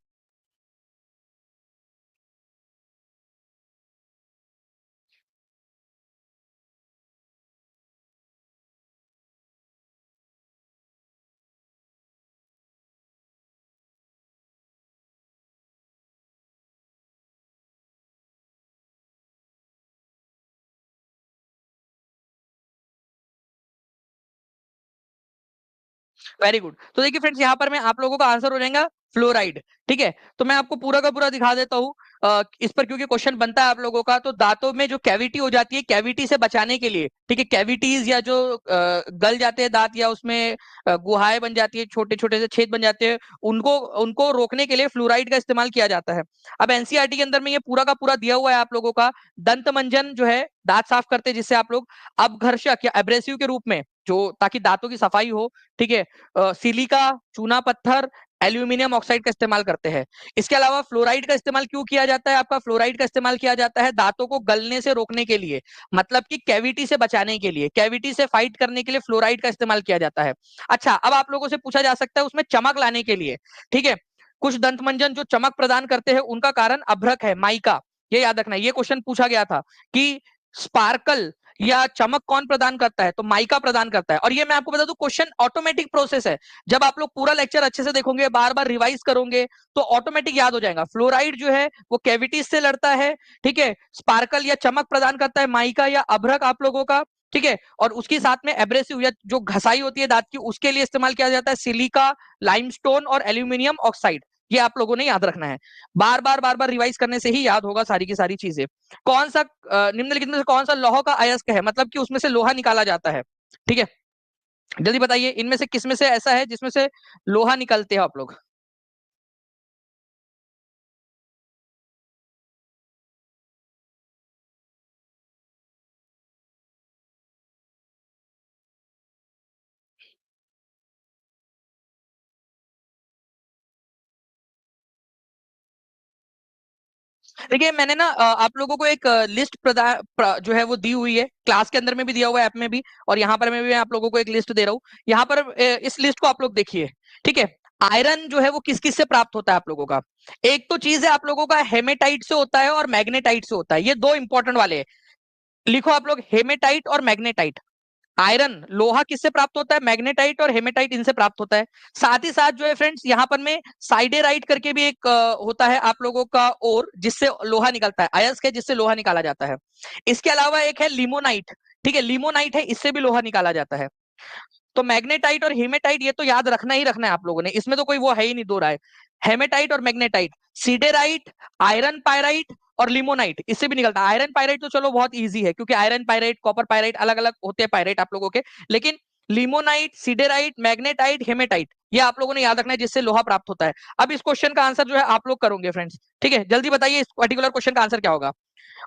वेरी गुड, तो देखिए फ्रेंड्स यहाँ पर मैं आप लोगों का आंसर हो जाएगा फ्लोराइड। ठीक है, तो मैं आपको पूरा का पूरा दिखा देता हूँ इस पर, क्योंकि क्वेश्चन बनता है आप लोगों का। तो दांतों में जो कैविटी हो जाती है, कैविटी से बचाने के लिए, ठीक है, कैविटीज या जो गल जाते हैं दांत या उसमें गुहाएं बन जाती है, छोटे छोटे से छेद बन जाते हैं, उनको उनको रोकने के लिए फ्लोराइड का इस्तेमाल किया जाता है। अब एनसीईआरटी के अंदर में ये पूरा का पूरा दिया हुआ है आप लोगों का। दंत मंजन जो है दांत साफ करते हैं जिससे आप लोग अपघर्षक या एब्रेसिव के रूप में, जो ताकि दांतों की सफाई हो। ठीक है, सिलिका, चूना पत्थर, एल्यूमिनियम ऑक्साइड का इस्तेमाल करते हैं। इसके अलावा फ्लोराइड का इस्तेमाल क्यों किया जाता है? आपका फ्लोराइड का इस्तेमाल किया जाता है दांतों को गलने से रोकने के लिए, मतलब कि कैविटी से बचाने के लिए, कैविटी से फाइट करने के लिए फ्लोराइड का इस्तेमाल किया जाता है। अच्छा, अब आप लोगों से पूछा जा सकता है उसमें चमक लाने के लिए। ठीक है, कुछ दंत मंजन जो चमक प्रदान करते हैं उनका कारण अभ्रक है, माइका। ये याद रखना है, ये क्वेश्चन पूछा गया था कि स्पार्कल या चमक कौन प्रदान करता है? तो माइका प्रदान करता है। और ये मैं आपको बता दूं क्वेश्चन ऑटोमेटिक प्रोसेस है। जब आप लोग पूरा लेक्चर अच्छे से देखोगे, बार बार रिवाइज करोगे, तो ऑटोमेटिक याद हो जाएगा। फ्लोराइड जो है वो कैविटीज से लड़ता है। ठीक है, स्पार्कल या चमक प्रदान करता है माइका या अभ्रक आप लोगों का। ठीक है, और उसके साथ में एब्रेसिव या जो घसाई होती है दांत की, उसके लिए इस्तेमाल किया जाता है सिलिका, लाइमस्टोन और एल्यूमिनियम ऑक्साइड। ये आप लोगों ने याद रखना है। बार बार रिवाइज करने से ही याद होगा सारी की सारी चीजें। कौन सा निम्नलिखित में से कौन सा लौह का अयस्क है, मतलब कि उसमें से लोहा निकाला जाता है? ठीक है, जल्दी बताइए इनमें से किस में से ऐसा है जिसमें से लोहा निकलते हो आप लोग? देखिए मैंने ना आप लोगों को एक लिस्ट जो है वो दी हुई है, क्लास के अंदर में भी दिया हुआ है, ऐप में भी, और यहाँ पर मैं आप लोगों को एक लिस्ट दे रहा हूँ। यहाँ पर इस लिस्ट को आप लोग देखिए। ठीक है, आयरन जो है वो किस किस से प्राप्त होता है आप लोगों का? एक तो चीज है आप लोगों का हेमेटाइट से होता है और मैग्नेटाइट से होता है, ये दो इंपॉर्टेंट वाले हैं। लिखो आप लोग, हेमेटाइट और मैग्नेटाइट। आयरन लोहा किससे प्राप्त होता है? मैग्नेटाइट और हेमेटाइट इनसे प्राप्त होता है। साथ ही साथ जो है फ्रेंड्स यहाँ पर में साइडेराइट करके भी एक होता है आप लोगों का, और जिससे लोहा निकलता है, अयस्क है जिससे लोहा निकाला जाता है। इसके अलावा एक है लिमोनाइट। ठीक है, लिमोनाइट है, इससे भी लोहा निकाला जाता है। तो मैग्नेटाइट और हेमेटाइट ये तो याद रखना ही रखना है आप लोगों ने, इसमें तो कोई वो है ही नहीं, दो राय। हेमेटाइट और मैग्नेटाइट, सीडेराइट, आयरन पायराइट और लिमोनाइट, इससे भी निकलता है। आयरन पायराइट तो चलो बहुत इजी है, क्योंकि आयरन पायराइट, कॉपर पायराइट अलग अलग होते हैं पायराइट आप लोगों के। लेकिन लिमोनाइट, सीडेराइट, मैग्नेटाइट, हेमेटाइट, ये आप लोगों ने याद रखना है जिससे लोहा प्राप्त होता है। अब इस क्वेश्चन का आंसर जो है आप लोग करोगे फ्रेंड्स। ठीक है, जल्दी बताइए इस पर्टिकुलर क्वेश्चन का आंसर क्या होगा?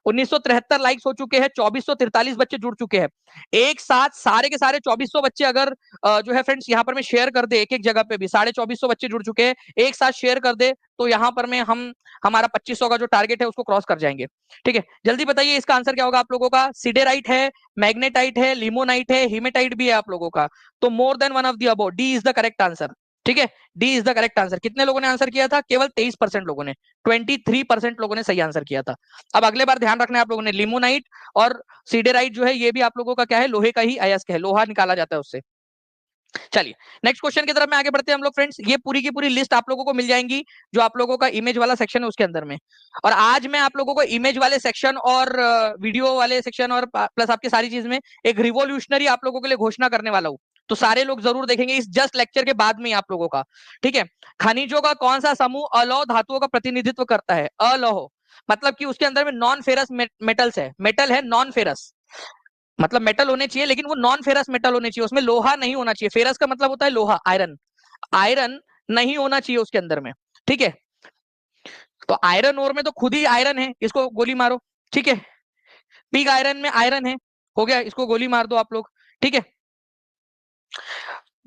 1973 लाइक्स हो चुके हैं, 2443 बच्चे जुड़ चुके हैं। एक साथ सारे के सारे 2400 बच्चे अगर जो है फ्रेंड्स यहाँ पर मैं शेयर कर दे, एक एक जगह पे भी 2450 बच्चे जुड़ चुके हैं, एक साथ शेयर कर दे तो यहाँ पर मैं हम हमारा 2500 का जो टारगेट है उसको क्रॉस कर जाएंगे। ठीक है, जल्दी बताइए इसका आंसर क्या होगा आप लोगों का। सिडेराइट है, मैग्नेटाइट है, लिमोनाइट है, हिमेटाइट भी है आप लोगों का। तो more than one of the above, D is the correct answer. ठीक है, D is the correct answer. कितने लोगों ने आंसर किया था? केवल 23% लोगों ने, 23% लोगों ने सही आंसर किया था। अब अगले बार ध्यान रखना है आप लोगों ने, लिमोनाइट और सीडेराइट जो है ये भी आप लोगों का क्या है, लोहे का ही अयस्क है, लोहा निकाला जाता है उससे। चलिए नेक्स्ट क्वेश्चन की तरफ में आगे बढ़ते हैं हम लोग फ्रेंड्स। ये पूरी की पूरी लिस्ट आप लोगों को मिल जाएंगी जो आप लोगों का इमेज वाला सेक्शन है उसके अंदर में। और आज मैं आप लोगों को इमेज वाले सेक्शन और वीडियो वाले सेक्शन और प्लस आपकी सारी चीज में एक रिवोल्यूशनरी आप लोगों के लिए घोषणा करने वाला हूँ। तो सारे लोग जरूर देखेंगे इस जस्ट लेक्चर के बाद में आप लोगों का। ठीक है, खनिजों का कौन सा समूह अलौह धातुओं का प्रतिनिधित्व करता है? अलौह मतलब कि उसके अंदर में नॉन फेरस मेटल्स है, मेटल है नॉन फेरस, मतलब मेटल होने चाहिए लेकिन वो नॉन फेरस मेटल होने चाहिए, उसमें लोहा नहीं होना चाहिए। फेरस का मतलब होता है लोहा, आयरन, आयरन नहीं होना चाहिए उसके अंदर में। ठीक है, तो आयरन ओर में तो खुद ही आयरन है, इसको गोली मारो। ठीक है, पिग आयरन में आयरन है, हो गया, इसको गोली मार दो आप लोग। ठीक है,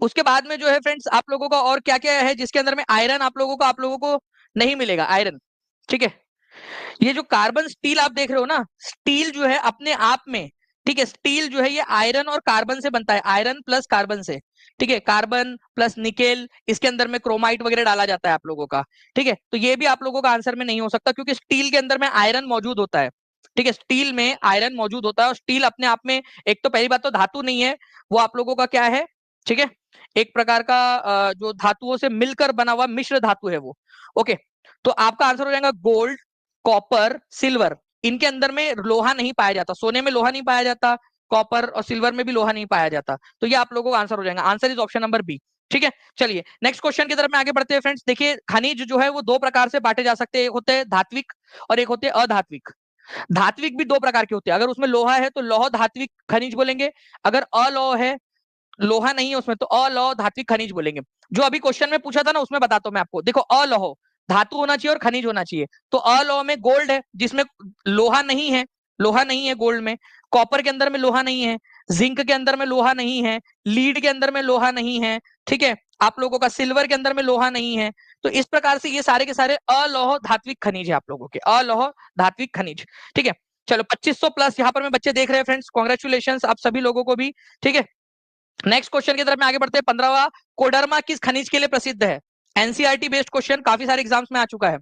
उसके बाद में जो है फ्रेंड्स आप लोगों का और क्या क्या है जिसके अंदर में आयरन आप लोगों को नहीं मिलेगा, आयरन। ठीक है, ये जो कार्बन स्टील आप देख रहे हो ना, स्टील जो है अपने आप में, ठीक है, स्टील जो है ये आयरन और कार्बन से बनता है, आयरन प्लस कार्बन से। ठीक है, कार्बन प्लस निकेल, इसके अंदर में क्रोमाइट वगैरह डाला जाता है आप लोगों का। ठीक है, तो ये भी आप लोगों का आंसर में नहीं हो सकता क्योंकि स्टील के अंदर में आयरन मौजूद होता है। ठीक है, स्टील में आयरन मौजूद होता है और स्टील अपने आप में एक तो पहली बात तो धातु नहीं है, वो आप लोगों का क्या है, ठीक है, एक प्रकार का जो धातुओं से मिलकर बना हुआ मिश्र धातु है वो। ओके, तो आपका आंसर हो जाएगा गोल्ड, कॉपर, सिल्वर। इनके अंदर में लोहा नहीं पाया जाता, सोने में लोहा नहीं पाया जाता, कॉपर और सिल्वर में भी लोहा नहीं पाया जाता। तो ये आप लोगों का आंसर हो जाएगा, answer is option number B. ठीक है, चलिए नेक्स्ट क्वेश्चन की तरफ में आगे बढ़ते हैं फ्रेंड्स। देखिए खनिज जो है वो दो प्रकार से बांटे जा सकते हैं, एक होते हैं धात्विक और एक होते हैं अधात्विक। धात्विक भी दो प्रकार के होते हैं, अगर उसमें लोहा है तो लौह धात्विक खनिज बोलेंगे, अगर अलौह है, लोहा नहीं है उसमें, तो अलौह धात्विक खनिज बोलेंगे। जो अभी क्वेश्चन में पूछा था ना उसमें बताता हूं मैं आपको। देखो अलौह धातु होना चाहिए और खनिज होना चाहिए, तो अलौह में गोल्ड है जिसमें लोहा नहीं है, लोहा नहीं है गोल्ड में, कॉपर के अंदर में लोहा नहीं है, जिंक के अंदर में लोहा नहीं है, लीड के अंदर में लोहा नहीं है। ठीक है, आप लोगों का सिल्वर के अंदर में लोहा नहीं है। तो इस प्रकार से ये सारे के सारे अलौह धात्विक खनिज है आप लोगों के, अलौह धात्विक खनिज। ठीक है, चलो 2500 प्लस यहाँ पर मैं बच्चे देख रहे हैं फ्रेंड्स, कॉन्ग्रेचुलेशन आप सभी लोगों को भी। ठीक है, नेक्स्ट क्वेश्चन की तरफ में आगे बढ़ते हैं। 15वां, कोडरमा किस खनिज के लिए प्रसिद्ध है? एनसीईआरटी बेस्ड क्वेश्चन काफी सारे एग्जाम्स में आ चुका है।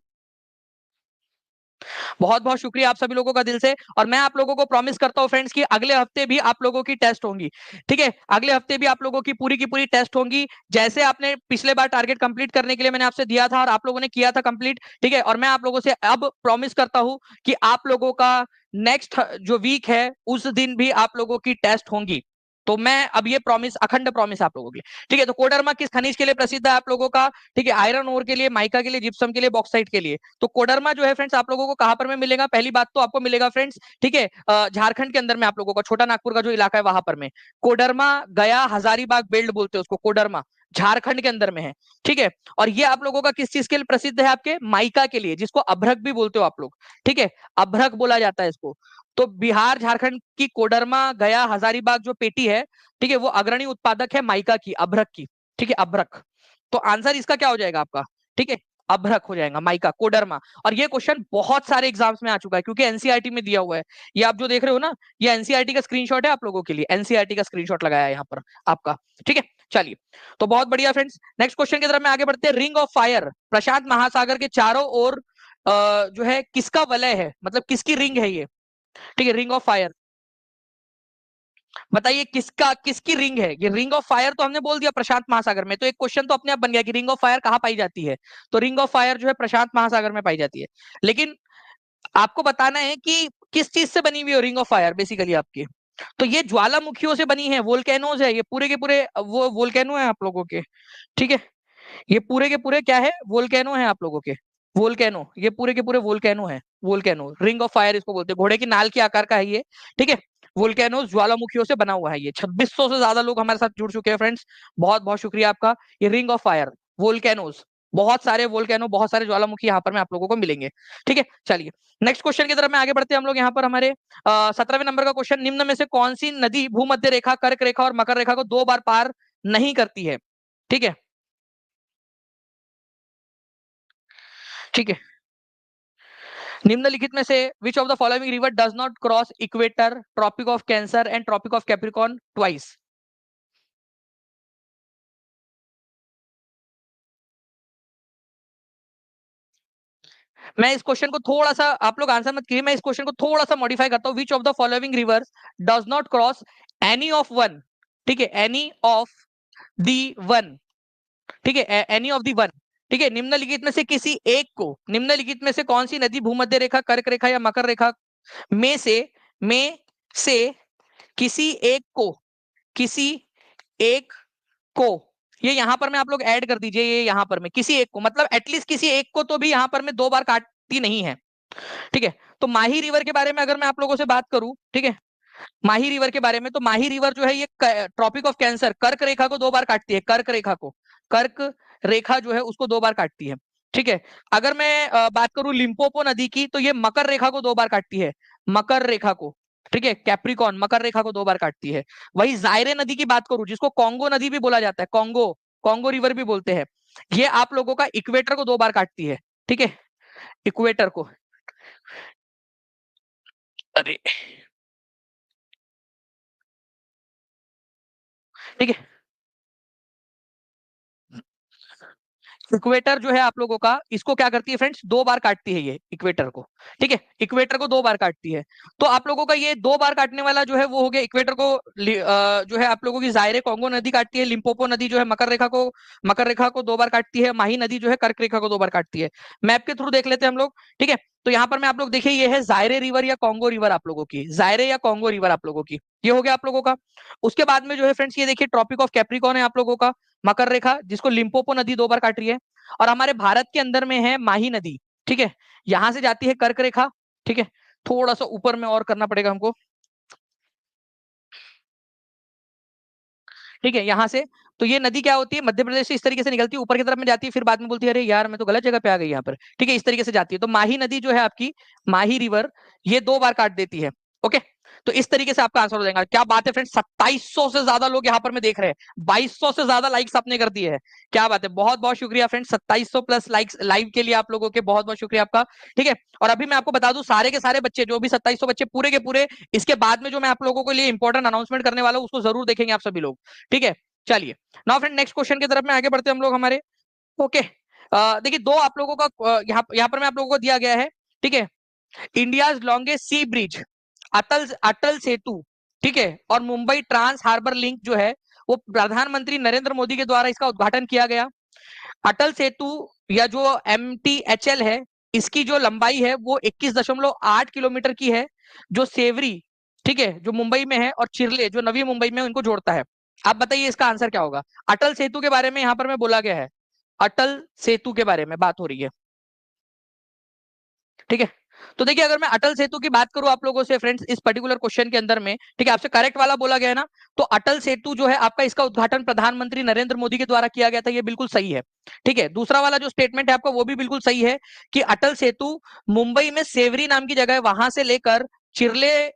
बहुत बहुत शुक्रिया आप सभी लोगों का दिल से, और मैं आप लोगों को प्रॉमिस करता हूं फ्रेंड्स कि अगले हफ्ते भी आप लोगों की टेस्ट होंगी। ठीक है, अगले हफ्ते भी आप लोगों की पूरी टेस्ट होंगी, जैसे आपने पिछले बार टारगेट कंप्लीट करने के लिए मैंने आपसे दिया था और आप लोगों ने किया था कंप्लीट। ठीक है, और मैं आप लोगों से अब प्रॉमिस करता हूं कि आप लोगों का नेक्स्ट जो वीक है उस दिन भी आप लोगों की टेस्ट होंगी। तो मैं अब ये प्रॉमिस, अखंड प्रॉमिस आप लोगों के लिए। ठीक है, तो कोडरमा किस खनिज के लिए प्रसिद्ध है आप लोगों का? ठीक है, आयरन ओर के लिए, माइका के लिए, जिप्सम के लिए, बॉक्साइट के लिए। तो कोडरमा जो है फ्रेंड्स आप लोगों को कहां पर में मिलेगा? पहली बात तो आपको मिलेगा फ्रेंड्स, ठीक है, झारखंड के अंदर में, आप लोगों का छोटा नागपुर का जो इलाका है वहां पर में कोडरमा, गया, हजारीबाग बेल्ट बोलते हैं उसको, कोडरमा झारखंड के अंदर में है। ठीक है, और ये आप लोगों का किस चीज के लिए प्रसिद्ध है? आपके माइका के लिए, जिसको अभ्रक भी बोलते हो आप लोग। ठीक है, अभ्रक बोला जाता है इसको। तो बिहार झारखंड की कोडरमा, गया, हजारीबाग जो पेटी है, ठीक है, वो अग्रणी उत्पादक है माइका की, अभ्रक की। ठीक है, अभ्रक। तो आंसर इसका क्या हो जाएगा आपका? ठीक है, अभ्रक हो जाएगा, माइका, कोडरमा। और ये क्वेश्चन बहुत सारे एग्जाम्स में आ चुका है क्योंकि एनसीईआरटी में दिया हुआ है। ये आप जो देख रहे हो ना, ये एनसीईआरटी का स्क्रीनशॉट है आप लोगों के लिए, एनसीईआरटी का स्क्रीनशॉट लगाया है यहाँ पर आपका। ठीक है, चलिए, तो बहुत बढ़िया फ्रेंड्स, नेक्स्ट क्वेश्चन की तरफ में आगे बढ़ते हैं। रिंग ऑफ फायर प्रशांत महासागर के चारों ओर जो है किसका वलय है, मतलब किसकी रिंग है ये? ठीक है, रिंग ऑफ फायर, बताइए किसका, किसकी रिंग है ये? रिंग ऑफ फायर तो हमने बोल दिया प्रशांत महासागर में, तो एक क्वेश्चन तो अपने आप बन गया कि रिंग ऑफ फायर कहाँ पाई जाती है। तो रिंग ऑफ फायर जो है प्रशांत महासागर में पाई जाती है, लेकिन आपको बताना है कि किस चीज से बनी हुई है रिंग ऑफ फायर बेसिकली आपकी। तो ये ज्वालामुखियों से बनी है, वोल्केनोज है ये, पूरे के पूरे वो वोल्केनो है आप लोगों के। ठीक है, ये पूरे के पूरे क्या है, वोल्केनो है आप लोगों के, वोल्केनो, ये पूरे के पूरे वोल्केनो है, वोल्केनो, रिंग ऑफ फायर इसको बोलते हैं, घोड़े की नाल के आकार का है ये। ठीक है, वोल्केनो ज्वालामुखियों से बना हुआ है ये। 2600 से ज्यादा लोग हमारे साथ जुड़ चुके हैं फ्रेंड्स, बहुत बहुत शुक्रिया आपका। ये रिंग ऑफ फायर, वोल्केनोज, बहुत सारे वोल्केनो, बहुत सारे ज्वालामुखी यहाँ पर में आप लोगों को मिलेंगे। ठीक है, चलिए नेक्स्ट क्वेश्चन की तरफ में आगे बढ़ते हैं हम लोग। यहाँ पर हमारे 17वें नंबर का क्वेश्चन, निम्न में से कौन सी नदी भूमध्य रेखा, कर्क रेखा और मकर रेखा को 2 बार पार नहीं करती है? ठीक है, ठीक है। निम्नलिखित में से which of the following river does not cross equator, Tropic of Cancer and Tropic of Capricorn twice? मैं इस क्वेश्चन को थोड़ा सा, आप लोग आंसर मत कीजिए, मैं इस क्वेश्चन को थोड़ा सा मॉडिफाई करता हूँ। विच of the following rivers does not cross any of one? ठीक है, एनी ऑफ दी वन। ठीक है, एनी ऑफ दी वन। ठीक है, निम्नलिखित में से किसी एक को, निम्नलिखित में से कौन सी नदी भूमध्य रेखा, कर्क रेखा या मकर रेखा में से किसी एक को, किसी एक को, ये यहां पर में आप लोग ऐड कर दीजिए, ये यहां पर में किसी एक को, मतलब एटलीस्ट किसी एक को तो भी यहां पर में 2 बार काटती नहीं है। ठीक है, तो माही रिवर के बारे में अगर मैं आप लोगों से बात करूं, ठीक है, माही रिवर के बारे में, तो माही रिवर जो है ये ट्रॉपिक ऑफ कैंसर, कर्क रेखा को 2 बार काटती है, कर्क रेखा को, कर्क रेखा जो है उसको 2 बार काटती है। ठीक है, अगर मैं बात करूं लिम्पोपो नदी की, तो ये मकर रेखा को 2 बार काटती है, मकर रेखा को। ठीक है, कैप्रिकॉन मकर रेखा को 2 बार काटती है। वही जायरे नदी की बात करूं, जिसको कॉन्गो नदी भी बोला जाता है, कॉन्गो, कॉन्गो रिवर भी बोलते हैं, ये आप लोगों का इक्वेटर को 2 बार काटती है। ठीक है, इक्वेटर को। अरे, ठीक है, इक्वेटर जो है आप लोगों का, इसको क्या करती है फ्रेंड्स, 2 बार काटती है ये इक्वेटर को। ठीक है, इक्वेटर को 2 बार काटती है। तो आप लोगों का ये 2 बार काटने वाला जो है वो हो गया इक्वेटर को, जो है आप लोगों की जायरे कॉन्गो नदी काटती है, लिम्पोपो नदी जो है मकर रेखा को 2 बार काटती है, माही नदी जो है कर्क रेखा को 2 बार काटती है। मैप के थ्रू देख लेते हैं हम लोग। ठीक है, तो यहाँ पर मैं आप लोग देखिए, ये है जायरे रिवर या कॉन्गो रिवर आप लोगों की, जायरे या कॉन्गो रिवर आप लोगों की, ये हो गया आप लोगों का। उसके बाद में जो है फ्रेंड्स, ये देखिए ट्रॉपिक ऑफ कैप्रिकॉर्न है आप लोगों का, मकर रेखा, जिसको लिम्पोपो नदी 2 बार काट रही है। और हमारे भारत के अंदर में है माही नदी। ठीक है, यहां से जाती है कर्क रेखा। ठीक है, थोड़ा सा ऊपर में और करना पड़ेगा हमको। ठीक है, यहाँ से, तो ये नदी क्या होती है, मध्य प्रदेश से इस तरीके से निकलती है, ऊपर की तरफ में जाती है, फिर बाद में बोलती है अरे यार मैं तो गलत जगह पे आ गई यहाँ पर। ठीक है, इस तरीके से जाती है। तो माही नदी जो है आपकी, माही रिवर, ये 2 बार काट देती है। ओके, तो इस तरीके से आपका आंसर हो जाएगा। क्या बात है फ्रेंड्स, 2700 से ज्यादा लोग यहाँ पर मैं देख रहे हैं, 2200 से ज्यादा लाइक्स आपने कर दिए हैं। क्या बात है, बहुत बहुत शुक्रिया फ्रेंड्स, 2700 प्लस लाइक्स लाइव के लिए आप लोगों के बहुत बहुत शुक्रिया आपका। ठीक है, और अभी मैं आपको बता दूं, सारे के सारे बच्चे, जो भी 2700 बच्चे पूरे के पूरे, इसके बाद में जो मैं आप लोगों के लिए इंपॉर्टेंट अनाउंसमेंट करने वाला हूं, उसको जरूर देखेंगे आप सभी लोग। ठीक है, चलिए नाउ फ्रेंड नेक्स्ट क्वेश्चन की तरफ में आगे बढ़ते हैं हम लोग हमारे। ओके, देखिए दो आप लोगों का यहाँ यहाँ पर मैं आप लोगों को दिया गया है। ठीक है, इंडियाज लॉन्गेस्ट सी ब्रिज, अटल अटल सेतु। ठीक है, और मुंबई ट्रांस हार्बर लिंक जो है, वो प्रधानमंत्री नरेंद्र मोदी के द्वारा इसका उद्घाटन किया गया। अटल सेतु या जो MTHL है, इसकी जो लंबाई है वो 21.8 किलोमीटर की है, जो सेवरी, ठीक है, जो मुंबई में है, और चिरले जो नवी मुंबई में है, उनको जोड़ता है। आप बताइए इसका आंसर क्या होगा। अटल सेतु के बारे में यहाँ पर मैं बोला गया है, अटल सेतु के बारे में बात हो रही है। ठीक है, तो देखिए अगर मैं अटल सेतु की बात करूं आप लोगों से फ्रेंड्स, इस पर्टिकुलर क्वेश्चन के अंदर में, ठीक है, आपसे करेक्ट वाला बोला गया है ना, तो अटल सेतु जो है आपका, इसका उद्घाटन प्रधानमंत्री नरेंद्र मोदी के द्वारा किया गया था, ये बिल्कुल सही है। ठीक है, दूसरा वाला जो स्टेटमेंट है आपका, वो भी बिल्कुल सही है, कि अटल सेतु मुंबई में सेवरी नाम की जगह है, वहां से लेकर चिरले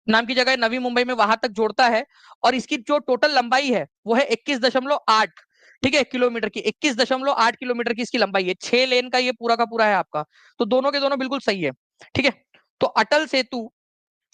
नाम की जगह नवी मुंबई में, वहां तक जोड़ता है। और इसकी जो टोटल लंबाई है वो है 21.8, ठीक है, किलोमीटर की, 21.8 किलोमीटर की इसकी लंबाई है, 6 लेन का ये पूरा का पूरा है आपका। तो दोनों के दोनों बिल्कुल सही है। ठीक है, तो अटल सेतु,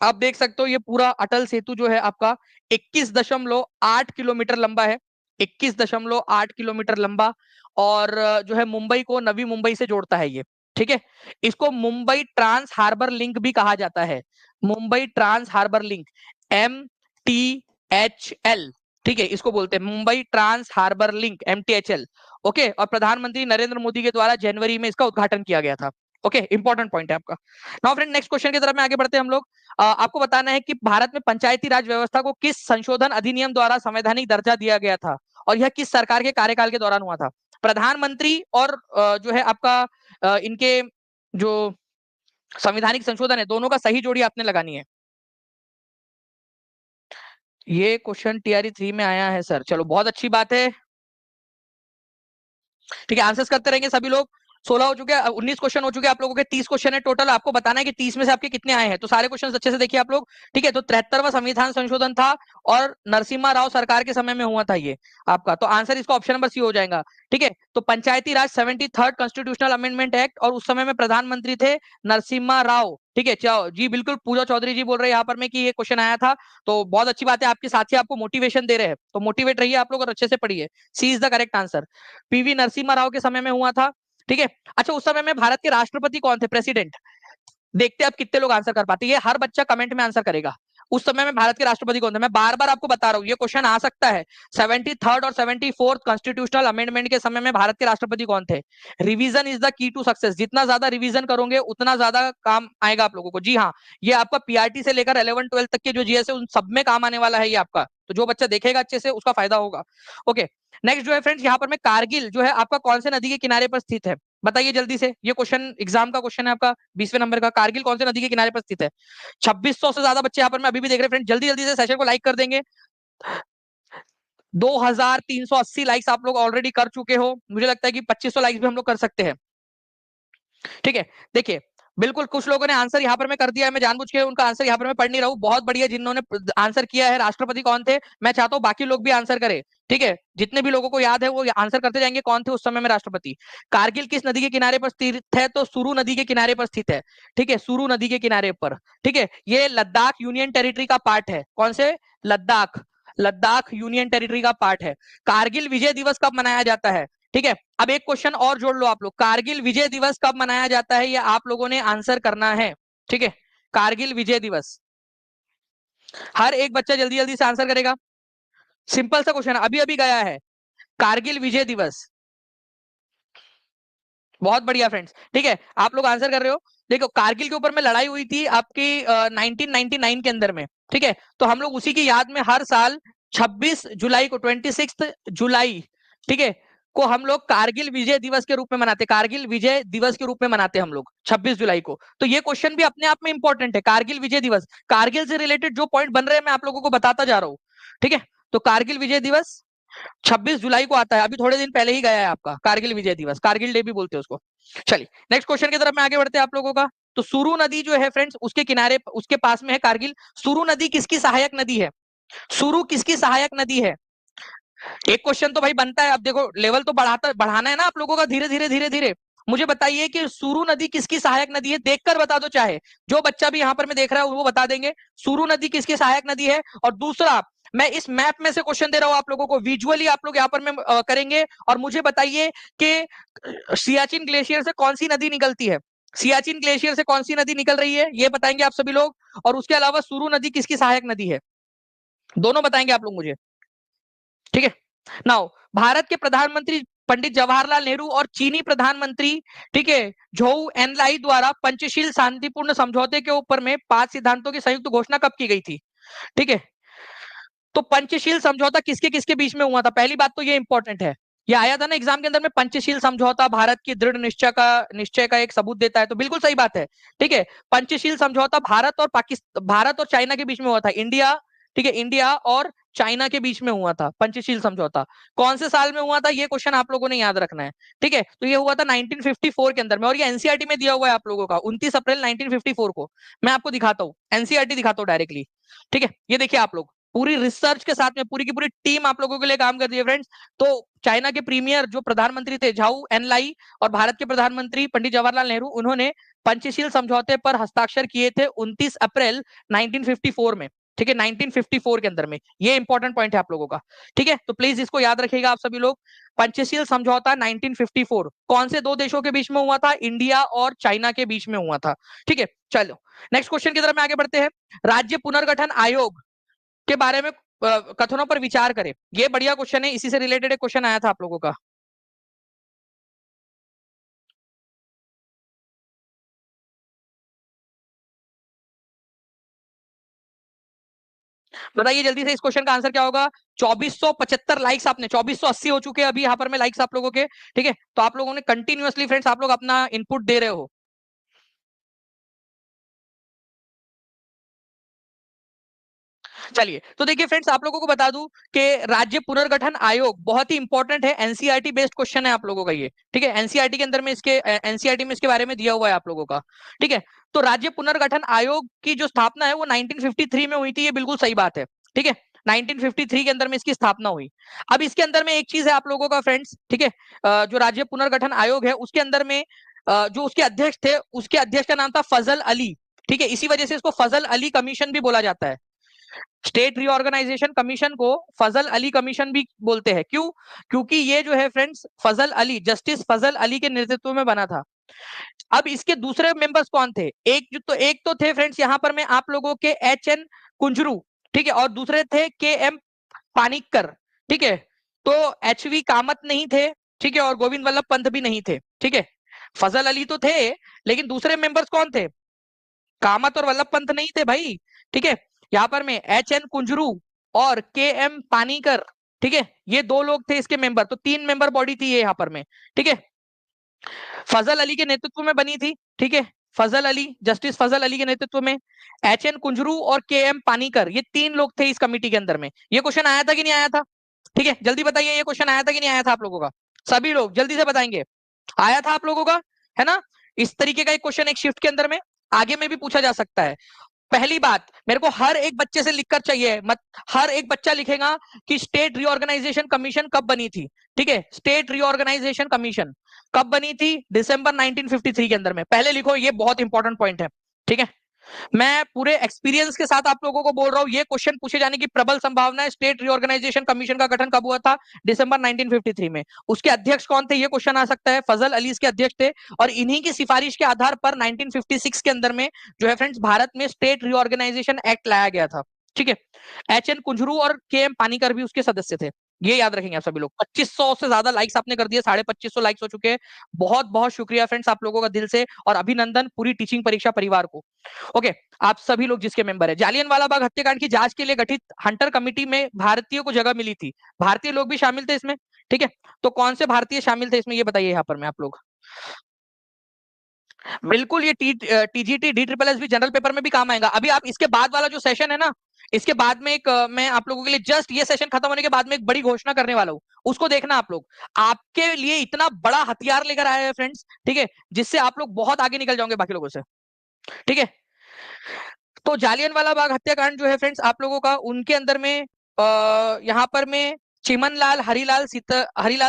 आप देख सकते हो ये पूरा अटल सेतु जो है आपका 21.8 किलोमीटर लंबा है, 21.8 किलोमीटर लंबा। और जो है मुंबई को नवी मुंबई से जोड़ता है ये। ठीक है, इसको मुंबई ट्रांस हार्बर लिंक भी कहा जाता है, Mumbai trans harbour link, MTHL। ठीक है, इसको बोलते हैं Mumbai trans harbour link, MTHL। Okay, और प्रधानमंत्री नरेंद्र मोदी के द्वारा जनवरी में इसका उद्घाटन किया गया था। ओके, इंपॉर्टेंट पॉइंट है आपका। नाउ फ्रेंड नेक्स्ट क्वेश्चन की तरफ में आगे बढ़ते हैं हम लोग। आपको बताना है कि भारत में पंचायती राज व्यवस्था को किस संशोधन अधिनियम द्वारा संवैधानिक दर्जा दिया गया था, और यह किस सरकार के कार्यकाल के दौरान हुआ था। प्रधानमंत्री और जो है आपका इनके जो संवैधानिक संशोधन है, दोनों का सही जोड़ी आपने लगानी है। ये क्वेश्चन TRE 3 में आया है सर, चलो बहुत अच्छी बात है। ठीक है, आंसर्स करते रहेंगे सभी लोग। 16 हो चुके हैं, 19 क्वेश्चन हो चुके हैं आप लोगों के, 30 क्वेश्चन है टोटल। आपको बताना है कि 30 में से आपके कितने आए हैं, तो सारे क्वेश्चन अच्छे से देखिए आप लोग। ठीक है, तो 73वां संविधान संशोधन था और नरसिम्हा राव सरकार के समय में हुआ था ये आपका, तो आंसर इसका ऑप्शन नंबर सी हो जाएगा। ठीक है, तो पंचायती राज 73rd कॉन्स्टिट्यूशनल अमेंडमेंट एक्ट, और उस समय में प्रधानमंत्री थे नरसिम्हा राव। ठीक है जी, बिल्कुल पूजा चौधरी जी बोल रहे हैं यहाँ पर में कि ये क्वेश्चन आया था, तो बहुत अच्छी बात है, आपके साथी आपको मोटिवेशन दे रहे हैं, तो मोटिवेट रहिए आप लोग और अच्छे से पढ़िए। C is the correct answer, P V Narasimha Rao के समय में हुआ था। ठीक है, अच्छा उस समय में भारत के राष्ट्रपति कौन थे, प्रेसिडेंट? देखते हैं आप कितने लोग आंसर कर पाते हैं, ये हर बच्चा कमेंट में आंसर करेगा। उस समय में भारत के राष्ट्रपति कौन थे, मैं बार बार आपको बता रहा हूं, ये क्वेश्चन आ सकता है। 73rd और 74th कॉन्स्टिट्यूशनल अमेंडमेंट के समय में भारत के राष्ट्रपति कौन थे? Revision is the key to success, जितना ज्यादा रिवीजन करोगे उतना ज्यादा काम आएगा आप लोगों को। जी हाँ, ये आपका पीआरटी से लेकर 11 12 तक के जो जीएस है उन सब में काम आने वाला है ये आपका, तो जो बच्चा देखेगा अच्छे से उसका फायदा होगा। ओके, नेक्स्ट जो है फ्रेंड्स, यहाँ पर में कारगिल जो है आपका कौन से नदी के किनारे पर स्थित है? बताइए जल्दी से, ये क्वेश्चन एग्जाम का क्वेश्चन है आपका 20वें नंबर का। कारगिल कौन से नदी के किनारे पर स्थित है? 2600 से ज्यादा बच्चे यहाँ पर मैं अभी भी देख रहे हैं फ्रेंड, जल्दी जल्दी से सेशन को लाइक कर देंगे। 2380 लाइक्स आप लोग ऑलरेडी कर चुके हो, मुझे लगता है कि 2500 लाइक्स भी हम लोग कर सकते हैं। ठीक है, देखिए बिल्कुल कुछ लोगों ने आंसर यहाँ पर मैं कर दिया है, मैं जानबूझ के उनका आंसर यहाँ पर मैं पढ़ नहीं रहा हूँ, बहुत बढ़िया जिन्होंने आंसर किया है। राष्ट्रपति कौन थे, मैं चाहता हूँ बाकी लोग भी आंसर करें। ठीक है, जितने भी लोगों को याद है वो आंसर करते जाएंगे, कौन थे उस समय में राष्ट्रपति। कारगिल किस नदी के किनारे पर स्थित है, तो सुरु नदी के किनारे पर स्थित है। ठीक है, सुरु नदी के किनारे पर। ठीक है, ये लद्दाख यूनियन टेरिटरी का पार्ट है, कौन से? लद्दाख, लद्दाख यूनियन टेरिटरी का पार्ट है। कारगिल विजय दिवस कब मनाया जाता है? ठीक है, अब एक क्वेश्चन और जोड़ लो आप लोग, कारगिल विजय दिवस कब मनाया जाता है, ये आप लोगों ने आंसर करना है। ठीक है, कारगिल विजय दिवस, हर एक बच्चा जल्दी जल्दी से आंसर करेगा। सिंपल सा क्वेश्चन अभी अभी गया है, कारगिल विजय दिवस। बहुत बढ़िया फ्रेंड्स, ठीक है आप लोग आंसर कर रहे हो। देखो कारगिल के ऊपर में लड़ाई हुई थी आपकी 1999 के अंदर में। ठीक है, तो हम लोग उसी की याद में हर साल 26 जुलाई को, 26 जुलाई, ठीक है, को हम लोग कारगिल विजय दिवस के रूप में मनाते, कारगिल विजय दिवस के रूप में मनाते हम लोग 26 जुलाई को। तो ये क्वेश्चन भी अपने आप में इंपॉर्टेंट है, कारगिल विजय दिवस, कारगिल से रिलेटेड जो पॉइंट बन रहे हैं मैं आप लोगों को बताता जा रहा हूँ। ठीक है, तो कारगिल विजय दिवस 26 जुलाई को आता है, अभी थोड़े दिन पहले ही गया है आपका कारगिल विजय दिवस, कारगिल डे भी बोलते हैं उसको। चलिए नेक्स्ट क्वेश्चन की तरफ में आगे बढ़ते हैं आप लोगों का। तो सुरु नदी जो है फ्रेंड्स उसके किनारे, उसके पास में है कारगिल। सुरु नदी किसकी सहायक नदी है? सुरु किसकी सहायक नदी है? एक क्वेश्चन तो भाई बनता है, अब देखो लेवल तो बढ़ाना है ना आप लोगों का, धीरे धीरे धीरे धीरे। मुझे बताइए कि सुरु नदी किसकी सहायक नदी है, देखकर बता दो, चाहे जो बच्चा भी यहाँ पर मैं देख रहा हूँ वो बता देंगे सुरु नदी किसकी सहायक नदी है। और दूसरा, मैं इस मैप में से क्वेश्चन दे रहा हूँ आप लोगों को, विजुअली आप लोग यहाँ पर में करेंगे और मुझे बताइए कि सियाचिन ग्लेशियर से कौन सी नदी निकलती है, सियाचिन ग्लेशियर से कौन सी नदी निकल रही है ये बताएंगे आप सभी लोग। और उसके अलावा सुरु नदी किसकी सहायक नदी है, दोनों बताएंगे आप लोग मुझे। ठीक है, नाउ भारत के प्रधानमंत्री पंडित जवाहरलाल नेहरू और चीनी प्रधानमंत्री, ठीक है, झोउ एनलाई द्वारा पंचशील शांतिपूर्ण समझौते के ऊपर में 5 सिद्धांतों की संयुक्त घोषणा कब की गई थी? ठीक है, तो पंचशील समझौता किसके किसके बीच में हुआ था, पहली बात तो ये इंपॉर्टेंट है, ये आया था ना एग्जाम के अंदर में, पंचशील समझौता भारत की दृढ़ निश्चय का एक सबूत देता है, तो बिल्कुल सही बात है। ठीक है, पंचशील समझौता भारत और पाकिस्तान, भारत और चाइना के बीच में हुआ था, इंडिया, ठीक है, इंडिया और चाइना के बीच में हुआ था पंचशील समझौता। कौन से साल में हुआ था ये क्वेश्चन आप लोगों ने याद रखना है। ठीक है, तो ये हुआ था 1954 के अंदर में, और ये एनसीईआरटी में दिया हुआ है आप लोगों का 29 अप्रैल 1954 को। मैं आपको दिखाता हूँ, एनसीईआरटी दिखाता हूँ डायरेक्टली। ठीक है, ये देखिए आप लोग, पूरी रिसर्च के साथ में पूरी की पूरी टीम आप लोगों के लिए काम कर रही है फ्रेंड्स। तो चाइना के प्रीमियर जो प्रधानमंत्री थे झाऊ एनलाई, और भारत के प्रधानमंत्री पंडित जवाहरलाल नेहरू, उन्होंने पंचशील समझौते पर हस्ताक्षर किए थे 29 अप्रैल 1954 में। ठीक है, 1954 के अंदर में, ये इंपॉर्टेंट पॉइंट है आप लोगों का। ठीक है, तो प्लीज इसको याद रखिएगा आप सभी लोग। पंचशील समझौता 1954 कौन से दो देशों के बीच में हुआ था? इंडिया और चाइना के बीच में हुआ था। ठीक है, चलो नेक्स्ट क्वेश्चन की तरफ में आगे बढ़ते हैं। राज्य पुनर्गठन आयोग के बारे में कथनों पर विचार करें, ये बढ़िया क्वेश्चन है, इसी से रिलेटेड एक क्वेश्चन आया था आप लोगों का। बताइए जल्दी से इस क्वेश्चन का आंसर क्या होगा। 2475 लाइक्स, आपने 2480 हो चुके हैं अभी यहाँ पर में लाइक्स आप लोगों के। ठीक है, तो आप लोगों ने कंटिन्यूअसली फ्रेंड्स आप लोग अपना इनपुट दे रहे हो। चलिए, तो देखिए फ्रेंड्स, आप लोगों को बता दूं कि राज्य पुनर्गठन आयोग बहुत ही इंपॉर्टेंट है, एनसीईआरटी बेस्ड क्वेश्चन है आप लोगों का ये, ठीक है। एनसीईआरटी के अंदर में एनसीईआरटी में इसके बारे में दिया हुआ है आप लोगों का, ठीक है। तो राज्य पुनर्गठन आयोग की जो स्थापना है वो 1953 में हुई थी, ये बिल्कुल सही बात है, ठीक है। 1953 के अंदर में इसकी स्थापना हुई। अब इसके अंदर में एक चीज है आप लोगों का फ्रेंड्स, ठीक है, जो राज्य पुनर्गठन आयोग है उसके अंदर में जो उसके अध्यक्ष थे, उसके अध्यक्ष का नाम था फजल अली, ठीक है। इसी वजह से इसको फजल अली कमीशन भी बोला जाता है। स्टेट रीऑर्गेनाइजेशन कमीशन को फजल अली कमीशन भी बोलते हैं, क्यों? क्योंकि ये जो है फ्रेंड्स फजल अली, जस्टिस फजल अली के नेतृत्व में बना था। अब इसके दूसरे मेंबर्स कौन थे? एक तो थे फ्रेंड्स यहाँ पर मैं आप लोगों के एच एन कुंजरू, ठीक है, और दूसरे थे के एम पानिक्कर, ठीक है। तो एच वी कामत नहीं थे, ठीक है, और गोविंद वल्लभ पंत भी नहीं थे, ठीक है। फजल अली तो थे, लेकिन दूसरे मेंबर्स कौन थे? कामत और वल्लभ पंत नहीं थे भाई, ठीक है। यहाँ पर में एच एन कुंजरू और के एम पानीकर, ठीक है, ये दो लोग थे इसके मेंबर, तो 3 मेंबर बॉडी थी ये यहाँ पर में, ठीक है। फजल अली के नेतृत्व में बनी थी, ठीक है। फजल अली, जस्टिस फजल अली के नेतृत्व में एच एन कुंजरू और के एम पानीकर, ये 3 लोग थे इस कमेटी के अंदर में। ये क्वेश्चन आया था कि नहीं आया था? ठीक है, जल्दी बताइए, ये क्वेश्चन आया था कि नहीं आया था आप लोगों का? सभी लोग जल्दी से बताएंगे। आया था आप लोगों का, है ना? इस तरीके का एक क्वेश्चन एक शिफ्ट के अंदर में आगे में भी पूछा जा सकता है। पहली बात, मेरे को हर एक बच्चे से लिखकर चाहिए, मत हर एक बच्चा लिखेगा कि स्टेट रीऑर्गेनाइजेशन कमीशन कब बनी थी, ठीक है। स्टेट रीऑर्गेनाइजेशन कमीशन कब बनी थी? दिसंबर 1953 के अंदर में। पहले लिखो, ये बहुत इंपॉर्टेंट पॉइंट है, ठीक है। मैं पूरे एक्सपीरियंस के साथ आप लोगों को बोल रहा हूं, ये क्वेश्चन पूछे जाने की प्रबल संभावना है। स्टेट रीऑर्गेनाइजेशन कमीशन का गठन कब हुआ था? दिसंबर 1953 में। उसके अध्यक्ष कौन थे? ये क्वेश्चन आ सकता है। फजल अली इसके अध्यक्ष थे, और इन्हीं की सिफारिश के आधार पर 1956 के अंदर में जो है फ्रेंड्स भारत में स्टेट रीऑर्गेनाइजेशन एक्ट लाया गया था, ठीक है। एच एन कुंजरू और के एम पानीकर भी उसके सदस्य थे। ये याद रखेंगे आप सभी लोग। 2500 से ज्यादा लाइक्स आपने कर दिए, 2550 लाइक्स हो चुके हैं। बहुत बहुत शुक्रिया फ्रेंड्स आप लोगों का दिल से, और अभिनंदन पूरी टीचिंग परीक्षा परिवार को। ओके, आप सभी लोग जिसके मेंबर है। जालियनवाला बाग हत्याकांड की जांच के लिए गठित हंटर कमेटी में भारतीयों को जगह मिली थी, भारतीय लोग भी शामिल थे इसमें, ठीक है। तो कौन से भारतीय शामिल थे इसमें, ये बताइए यहाँ पर मैं आप लोग। बिल्कुल, ये टीजीटी डी ट्रिपल एस भी जनरल पेपर में भी काम आएगा। अभी आप इसके बाद वाला जो सेशन है ना, इसके बाद में एक मैं आप लोगों के लिए जस्ट ये सेशन खत्म होने के बाद में एक बड़ी घोषणा करने वाला हूँ, उसको देखना आप लोग। आपके लिए इतना बड़ा हथियार लेकर आए हैं फ्रेंड्स, ठीक है, जिससे आप लोग बहुत आगे निकल जाओगे बाकी लोगों से, ठीक है। तो जालियनवाला बाग हत्याकांड जो है फ्रेंड्स आप लोगों का, उनके अंदर में यहाँ पर में चिमनलाल हरिलाल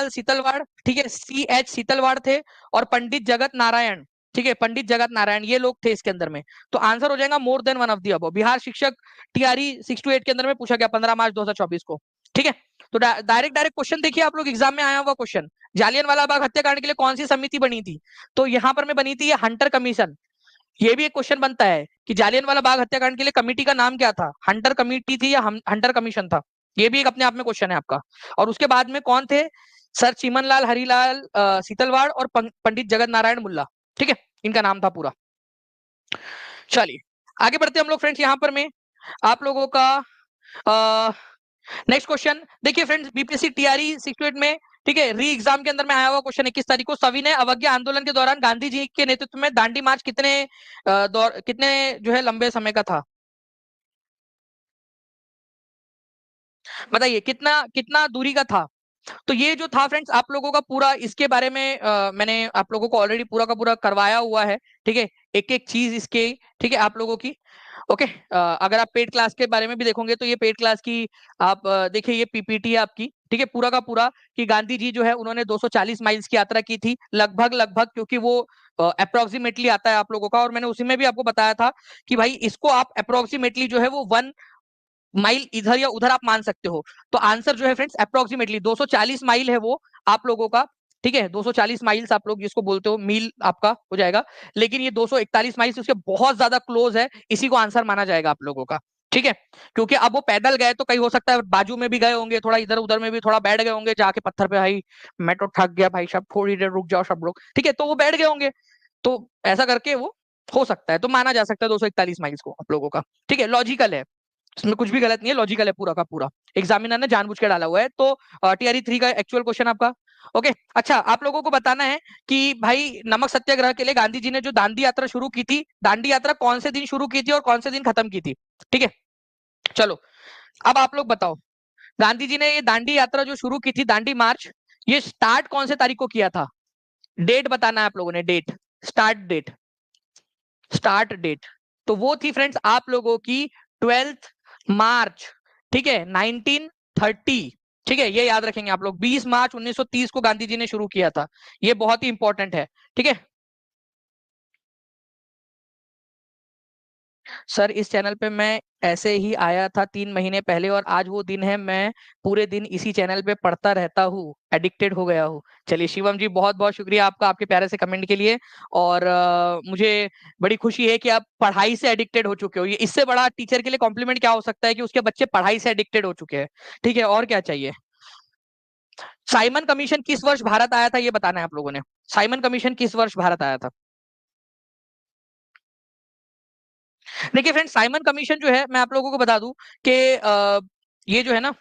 सीतलवाड़, ठीक है, सी एच सीतलवाड़ थे, और पंडित जगत नारायण, ठीक है, पंडित जगत नारायण, ये लोग थे इसके अंदर में। तो आंसर हो जाएगा more than one of the above. Bihar शिक्षक टीआरई 6 to 8 के अंदर में पूछा गया 15 मार्च 2024 को, ठीक है। तो डायरेक्ट डायरेक्ट क्वेश्चन देखिए आप लोग, एग्जाम में आया हुआ क्वेश्चन, जालियनवाला बाग हत्याकांड के लिए कौन सी समिति बनी थी? तो यहाँ पर में बनी थी ये हंटर कमीशन। ये भी एक क्वेश्चन बनता है कि जालियनवाला बाग हत्याकांड के लिए कमेटी का नाम क्या था? हंटर कमेटी थी या हंटर कमीशन था? ये भी एक अपने आप में क्वेश्चन है आपका। और उसके बाद में कौन थे? सर चिमनलाल हरिलाल सीतलवाड़ और पंडित जगत नारायण मुल्ला, ठीक है, इनका नाम था पूरा। चलिए आगे बढ़ते हम लोग फ्रेंड्स, यहाँ पर में आप लोगों का नेक्स्ट क्वेश्चन देखिए फ्रेंड्स, बीपीएससी टीआरई 6 to 8 में, ठीक है, री एग्जाम के अंदर में आया हुआ क्वेश्चन 21 तारीख को। सविनय अवज्ञा आंदोलन के दौरान गांधी जी के नेतृत्व में दांडी मार्च कितने जो है लंबे समय का था? बताइए कितना कितना दूरी का था? तो ये जो था फ्रेंड्स आप लोगों का पूरा, इसके बारे में मैंने आप लोगों को ऑलरेडी पूरा का पूरा करवाया हुआ है, ठीक है, एक एक चीज इसके, ठीक है, आप लोगों की। ओके, अगर आप पेड क्लास के बारे में भी देखोगे तो ये पेड क्लास की आप देखिए, ये पीपीटी है आपकी, ठीक है, पूरा का पूरा, कि गांधी जी जो है उन्होंने 240 माइल्स की यात्रा की थी, लगभग लगभग, क्योंकि वो अप्रोक्सीमेटली आता है आप लोगों का, और मैंने उसी में भी आपको बताया था कि भाई इसको आप अप्रोक्सीमेटली जो है वो 1 माइल इधर या उधर आप मान सकते हो। तो आंसर जो है फ्रेंड्स अप्रोक्सीमेटली 240 माइल है वो आप लोगों का, ठीक है, 240 माइल्स आप लोग जिसको बोलते हो मील आपका हो जाएगा, लेकिन ये 241 माइल्स उसके बहुत ज्यादा क्लोज है, इसी को आंसर माना जाएगा आप लोगों का, ठीक है। क्योंकि अब वो पैदल गए तो कहीं हो सकता है बाजू में भी गए होंगे, थोड़ा इधर उधर में भी थोड़ा बैठ गए होंगे जाके पत्थर पे, भाई मैं तो थक गया भाई साहब, थोड़ी देर रुक जाओ सब लोग, ठीक है, तो वो बैठ गए होंगे। तो ऐसा करके वो हो सकता है, तो माना जा सकता है 241 माइल्स को आप लोगों का, ठीक है, लॉजिकल है, इसमें कुछ भी गलत नहीं है, लॉजिकल है पूरा का पूरा, एग्जामिनर ने जानबूझ के डाला हुआ है। तो टीआरई 3 का एक्चुअल क्वेश्चन आपका। ओके, अच्छा आप लोगों को बताना है कि भाई नमक सत्याग्रह के लिए गांधी जी ने जो दांडी यात्रा शुरू की थी, दांडी यात्रा कौन से दिन शुरू की थी और कौन से दिन खत्म की थी, ठीक है। चलो अब आप लोग बताओ, गांधी जी ने ये दांडी यात्रा जो शुरू की थी, दांडी मार्च, ये स्टार्ट कौन से तारीख को किया था? डेट बताना है आप लोगों ने, date, start date, start date. तो वो थी फ्रेंड्स आप लोगों की 12 मार्च, ठीक है, 1930। ठीक है, ये याद रखेंगे आप लोग, 20 मार्च 1930 को गांधी जी ने शुरू किया था। ये बहुत ही इंपॉर्टेंट है। ठीक है सर, इस चैनल पे मैं ऐसे ही आया था 3 महीने पहले, और आज वो दिन है, मैं पूरे दिन इसी चैनल पे पढ़ता रहता हूँ, एडिक्टेड हो गया हूँ। चलिए शिवम जी, बहुत बहुत शुक्रिया आपका, आपके प्यारे से कमेंट के लिए। और मुझे बड़ी खुशी है कि आप पढ़ाई से एडिक्टेड हो चुके हो। ये इससे बड़ा टीचर के लिए कॉम्प्लीमेंट क्या हो सकता है कि उसके बच्चे पढ़ाई से एडिक्टेड हो चुके हैं। ठीक है, और क्या चाहिए। साइमन कमीशन किस वर्ष भारत आया था, ये बताना है आप लोगों ने। साइमन कमीशन किस वर्ष भारत आया था? देखिए फ्रेंड, साइमन कमीशन जो है, मैं आप लोगों को बता दूं कि ये जो है ना,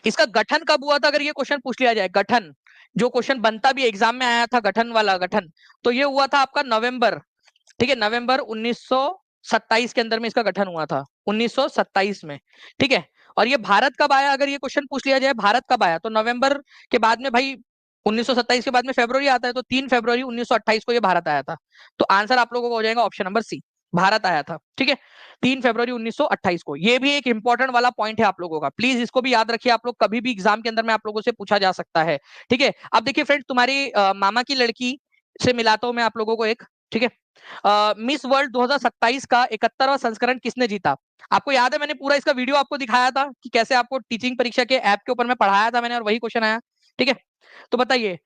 इसका गठन कब हुआ था, अगर ये क्वेश्चन पूछ लिया जाए, गठन जो क्वेश्चन बनता भी एग्जाम में आया था, गठन वाला गठन, तो ये हुआ था आपका नवंबर, ठीक है, नवंबर 1927 के अंदर में इसका गठन हुआ था, 1927 में। ठीक है, और ये भारत कब आया, अगर ये क्वेश्चन पूछ लिया जाए भारत कब आया, तो नवंबर के बाद में भाई, 1927 के बाद में फरवरी आता है, तो 3 फरवरी 1928 को ये भारत आया था। तो आंसर आप लोगों को हो जाएगा ऑप्शन नंबर सी, भारत आया था। ठीक है, 3 फरवरी 1928 को। ये भी एक इंपॉर्टेंट वाला पॉइंट है आप लोगों का, प्लीज इसको भी याद रखिए आप लोग, कभी भी एग्जाम के अंदर में आप लोगों से पूछा जा सकता है। ठीक है, अब देखिए फ्रेंड, तुम्हारी मामा की लड़की से मिलाता हूं मैं आप लोगों को एक। ठीक है, मिस वर्ल्ड 2027 का 71वां संस्करण किसने जीता? आपको याद है, मैंने पूरा इसका वीडियो आपको दिखाया था कि कैसे आपको टीचिंग परीक्षा के ऐप के ऊपर में पढ़ाया था मैंने, और वही क्वेश्चन आया। ठीक है, तो बताइए,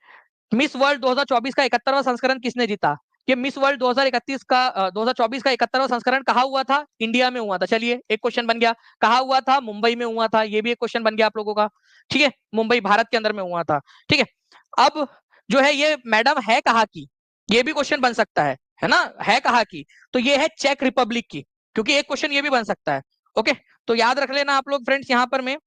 मिस वर्ल्ड 2024 का 71वां संस्करण किसने जीता? ये मिस वर्ल्ड 2031 का 2024 का 71वां संस्करण कहाँ हुआ था? इंडिया में हुआ था। चलिए, एक क्वेश्चन बन गया। कहाँ हुआ था? मुंबई में हुआ था। ये भी एक क्वेश्चन बन गया आप लोगों का। ठीक है, मुंबई भारत के अंदर में हुआ था। ठीक है, अब जो है ये मैडम है कहाँ की, ये भी क्वेश्चन बन सकता है ना, है कहाँ की? तो ये है चेक रिपब्लिक की, क्योंकि एक क्वेश्चन ये भी बन सकता है। ओके, तो याद रख लेना आप लोग फ्रेंड्स यहाँ पर में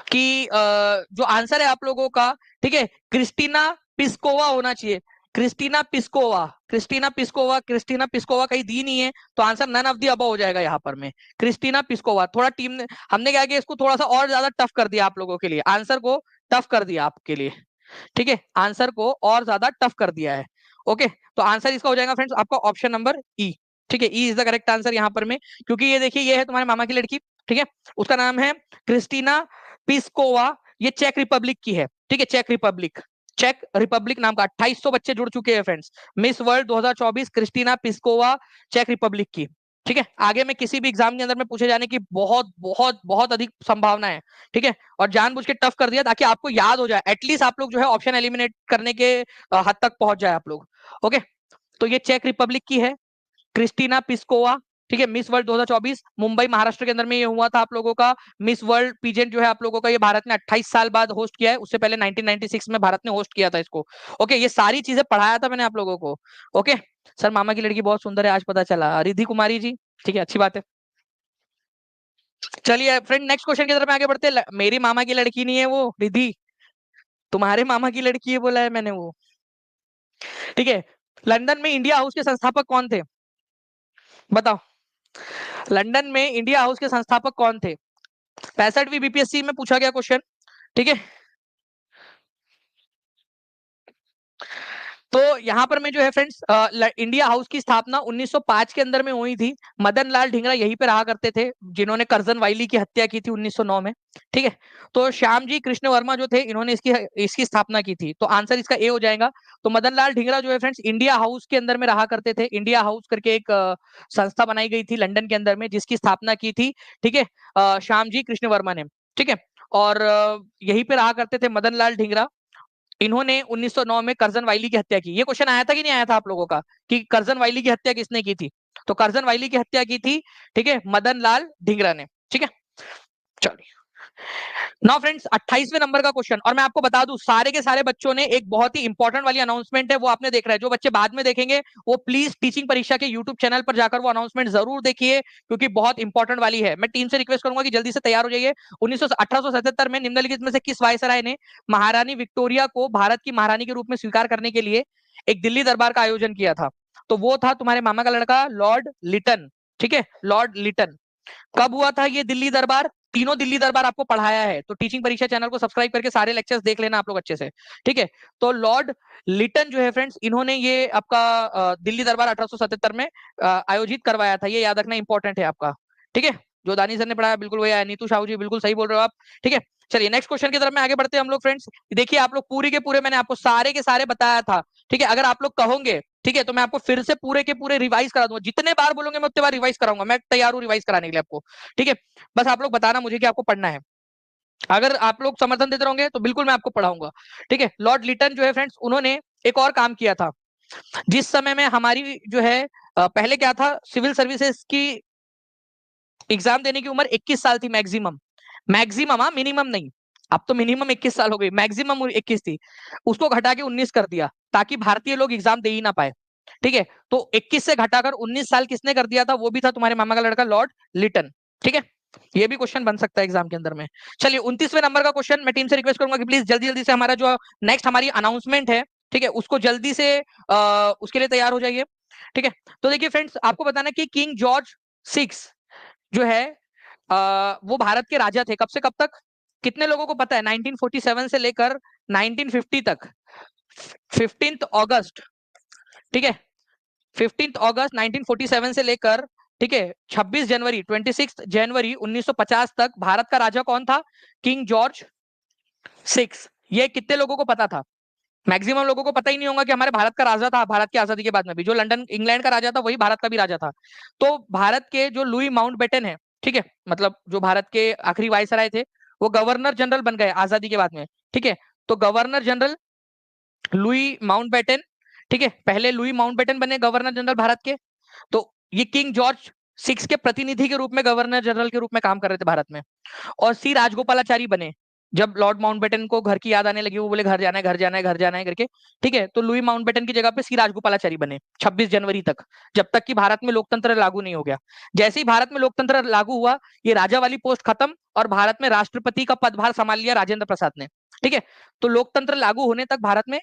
कि जो आंसर है आप लोगों का, ठीक है, क्रिस्टीना पिस्कोवा होना चाहिए। Krystyna Pyszkova, Krystyna Pyszkova, Krystyna Pyszkova कहीं दी नहीं है, तो answer none of the above हो जाएगा यहाँ पर में। क्रिस्टीना पिस्कोवा, थोड़ा टीम ने, हमने क्या किया, इसको थोड़ा सा और ज्यादा टफ कर दिया आप लोगों के लिए, आंसर को टफ कर दिया आपके लिए। ठीक है, आंसर को और ज्यादा टफ कर दिया है। ओके, तो आंसर इसका हो जाएगा फ्रेंड्स आपका ऑप्शन नंबर ई। ठीक है, E is the correct answer यहाँ पर में, क्योंकि ये देखिए, ये है तुम्हारे मामा की लड़की। ठीक है, उसका नाम है क्रिस्टीना पिस्कोवा, ये चेक रिपब्लिक की है। ठीक है, चेक रिपब्लिक, चेक रिपब्लिक नाम का 2800 बच्चे जुड़ चुके हैं friends. Miss World 2024 Krystyna Pyszkova, चेक रिपब्लिक की। ठीक है, आगे में किसी भी एग्जाम के अंदर में पूछे जाने की बहुत बहुत बहुत अधिक संभावना है। ठीक है, और जानबूझ के टफ कर दिया ताकि आपको याद हो जाए, एटलीस्ट आप लोग जो है ऑप्शन एलिमिनेट करने के हद तक पहुंच जाए आप लोग। ओके, तो ये चेक रिपब्लिक की है, क्रिस्टीना पिस्कोवा। ठीक है, मिस वर्ल्ड 2024 मुंबई महाराष्ट्र के अंदर में ये हुआ था आप लोगों का। मिस वर्ल्ड पीजेंट जो है आप लोगों का, ये भारत ने 28 साल बाद होस्ट किया है, उससे पहले 1996 में भारत ने होस्ट किया था इसको। ओके, ये सारी चीजें पढ़ाया था मैंने आप लोगों को। ओके, सर मामा की लड़की बहुत सुंदर है, आज पता चला, रिद्धि कुमारी जी। ठीक है, अच्छी बात है। चलिए फ्रेंड, नेक्स्ट क्वेश्चन की तरफ आगे बढ़ते हैं। मेरी मामा की लड़की नहीं है वो रिद्धि, तुम्हारे मामा की लड़की है बोला है मैंने वो। ठीक है, लंदन में इंडिया हाउस के संस्थापक कौन थे? बताओ, लंदन में इंडिया हाउस के संस्थापक कौन थे? 65वीं बीपीएससी में पूछा गया क्वेश्चन। ठीक है, तो यहाँ पर मैं जो है फ्रेंड्स, इंडिया हाउस की स्थापना 1905 के अंदर में हुई थी। मदन लाल ढींगरा यहीं पे रहा करते थे, जिन्होंने करजन वाइली की हत्या की थी 1909 में। ठीक है, तो श्याम जी कृष्ण वर्मा जो थे, इन्होंने इसकी इसकी स्थापना की थी, तो आंसर इसका ए हो जाएगा। तो मदन लाल ढींगरा जो है फ्रेंड्स, इंडिया हाउस के अंदर में रहा करते थे। इंडिया हाउस करके एक संस्था बनाई गई थी लंदन के अंदर में, जिसकी स्थापना की थी, ठीक है, श्याम जी कृष्ण वर्मा ने। ठीक है, और यहीं पे रहा करते थे मदन लाल ढींगरा। इन्होंने 1909 में करजन वाइली की हत्या की। ये क्वेश्चन आया था कि नहीं आया था आप लोगों का, कि करजन वाइली की हत्या किसने की थी? तो करजन वाइली की हत्या की थी, ठीक है, मदन लाल ढींगरा ने। ठीक है, चलिए, नाउ फ्रेंड्स 28वें नंबर का क्वेश्चन, और मैं आपको बता दूं, सारे के सारे बच्चों ने एक बहुत ही इंपॉर्टेंट वाली अनाउंसमेंट है, वो आपने देख रहा है। जो बच्चे बाद में देखेंगे, वो प्लीज टीचिंग परीक्षा के यूट्यूब चैनल पर जाकर वो अनाउंसमेंट जरूर देखिए, क्योंकि बहुत इंपॉर्टेंट वाली है। मैं टीम से रिक्वेस्ट करूंगा कि जल्दी से तैयार हो जाइए। 1877 में निम्नलिखित में से किस वायसराय ने महारानी विक्टोरिया को भारत की महारानी के रूप में स्वीकार करने के लिए एक दिल्ली दरबार का आयोजन किया था? तो वो था तुम्हारे मामा का लड़का लॉर्ड लिटन। ठीक है, लॉर्ड लिटन। कब हुआ था ये दिल्ली दरबार? तीनों दिल्ली दरबार आपको पढ़ाया है, तो टीचिंग परीक्षा चैनल को सब्सक्राइब करके सारे लेक्चर्स देख लेना आप लोग अच्छे से, ठीक है। तो लॉर्ड लिटन जो है फ्रेंड्स, इन्होंने ये आपका दिल्ली दरबार 1877 में आयोजित करवाया था, ये याद रखना इंपॉर्टेंट है आपका, ठीक है। जो दानी सर ने पढ़ाया बिल्कुल वही है, नीतू साहू जी बिल्कुल सही बोल रहे हो आप, ठीक है। चलिए नेक्स्ट क्वेश्चन की तरफ में आगे बढ़ते हैं हम लोग फ्रेंड्स। देखिए आप लोग पूरी के पूरे मैंने आपको सारे के सारे बताया था, ठीक है। अगर आप लोग कहोगे, ठीक है, तो मैं आपको फिर से पूरे के पूरे रिवाइज करा दूंगा, जितने बार बोलोगे मैं उतने बार रिवाइज कराऊंगा, मैं तैयार हूँ रिवाइज कराने के लिए आपको, ठीक है। बस आप लोग बताना मुझे कि आपको पढ़ना है, अगर आप लोग समर्थन देते रहोगे तो बिल्कुल मैं आपको पढ़ाऊंगा, ठीक है। लॉर्ड लिटन जो है फ्रेंड्स, उन्होंने एक और काम किया था। जिस समय में हमारी जो है पहले क्या था, सिविल सर्विसेज की एग्जाम देने की उम्र 21 साल थी मैक्सिमम, मैक्सिमम, हाँ मिनिमम नहीं। अब तो मिनिमम 21 साल हो गई, मैक्सिमम 21 थी, उसको घटा के 19 कर दिया ताकि भारतीय लोग एग्जाम दे ही ना पाए, ठीक है। तो 21 से घटाकर 19 साल किसने कर दिया था? वो भी था तुम्हारे मामा का लड़का लॉर्ड लिटन, ठीक है। ये भी क्वेश्चन बन सकता है एग्जाम के अंदर में। चलिए 29वें नंबर का क्वेश्चन, मैं टीम से रिक्वेस्ट करूंगा कि प्लीज जल्दी जल्दी से हमारा जो नेक्स्ट हमारी अनाउंसमेंट है, ठीक है, उसको जल्दी से उसके लिए तैयार हो जाइए, ठीक है। तो देखिए फ्रेंड्स, आपको बताना कि किंग जॉर्ज 6 जो है वो भारत के राजा थे, कब से कब तक? कितने लोगों को पता है? 1947 से लेकर 1950 तक, 15 अगस्त, ठीक है, 15 अगस्त 1947 से लेकर, ठीक है, 26 जनवरी 26 जनवरी 1950 तक भारत का राजा कौन था? King George 6। ये कितने लोगों को पता था? मैक्सिमम लोगों को पता ही नहीं होगा कि हमारे भारत का राजा था, भारत की आजादी के बाद में भी जो लंदन इंग्लैंड का राजा था वही भारत का भी राजा था। तो भारत के जो लुई माउंटबेटन है, ठीक है, मतलब जो भारत के आखिरी वायसराय थे, वो गवर्नर जनरल बन गए आजादी के बाद में, ठीक है। तो गवर्नर जनरल लुई माउंटबेटन, ठीक है, पहले लुई माउंटबेटन बने गवर्नर जनरल भारत के। तो ये किंग जॉर्ज 6 के प्रतिनिधि के रूप में, गवर्नर जनरल के रूप में काम कर रहे थे भारत में। और सी राजगोपालाचारी बने जब लॉर्ड माउंटबेटन को घर की याद आने लगी, वो बोले घर जाना है घर जाना है घर जाना है करके, ठीक है। तो लुई माउंटबेटन की जगह पे सी राजगोपालाचारी बने 26 जनवरी तक, जब तक कि भारत में लोकतंत्र लागू नहीं हो गया। जैसे ही भारत में लोकतंत्र लागू हुआ, ये राजा वाली पोस्ट खत्म और भारत में राष्ट्रपति का पदभार संभाल लिया राजेंद्र प्रसाद ने, ठीक है। तो लोकतंत्र लागू होने तक भारत में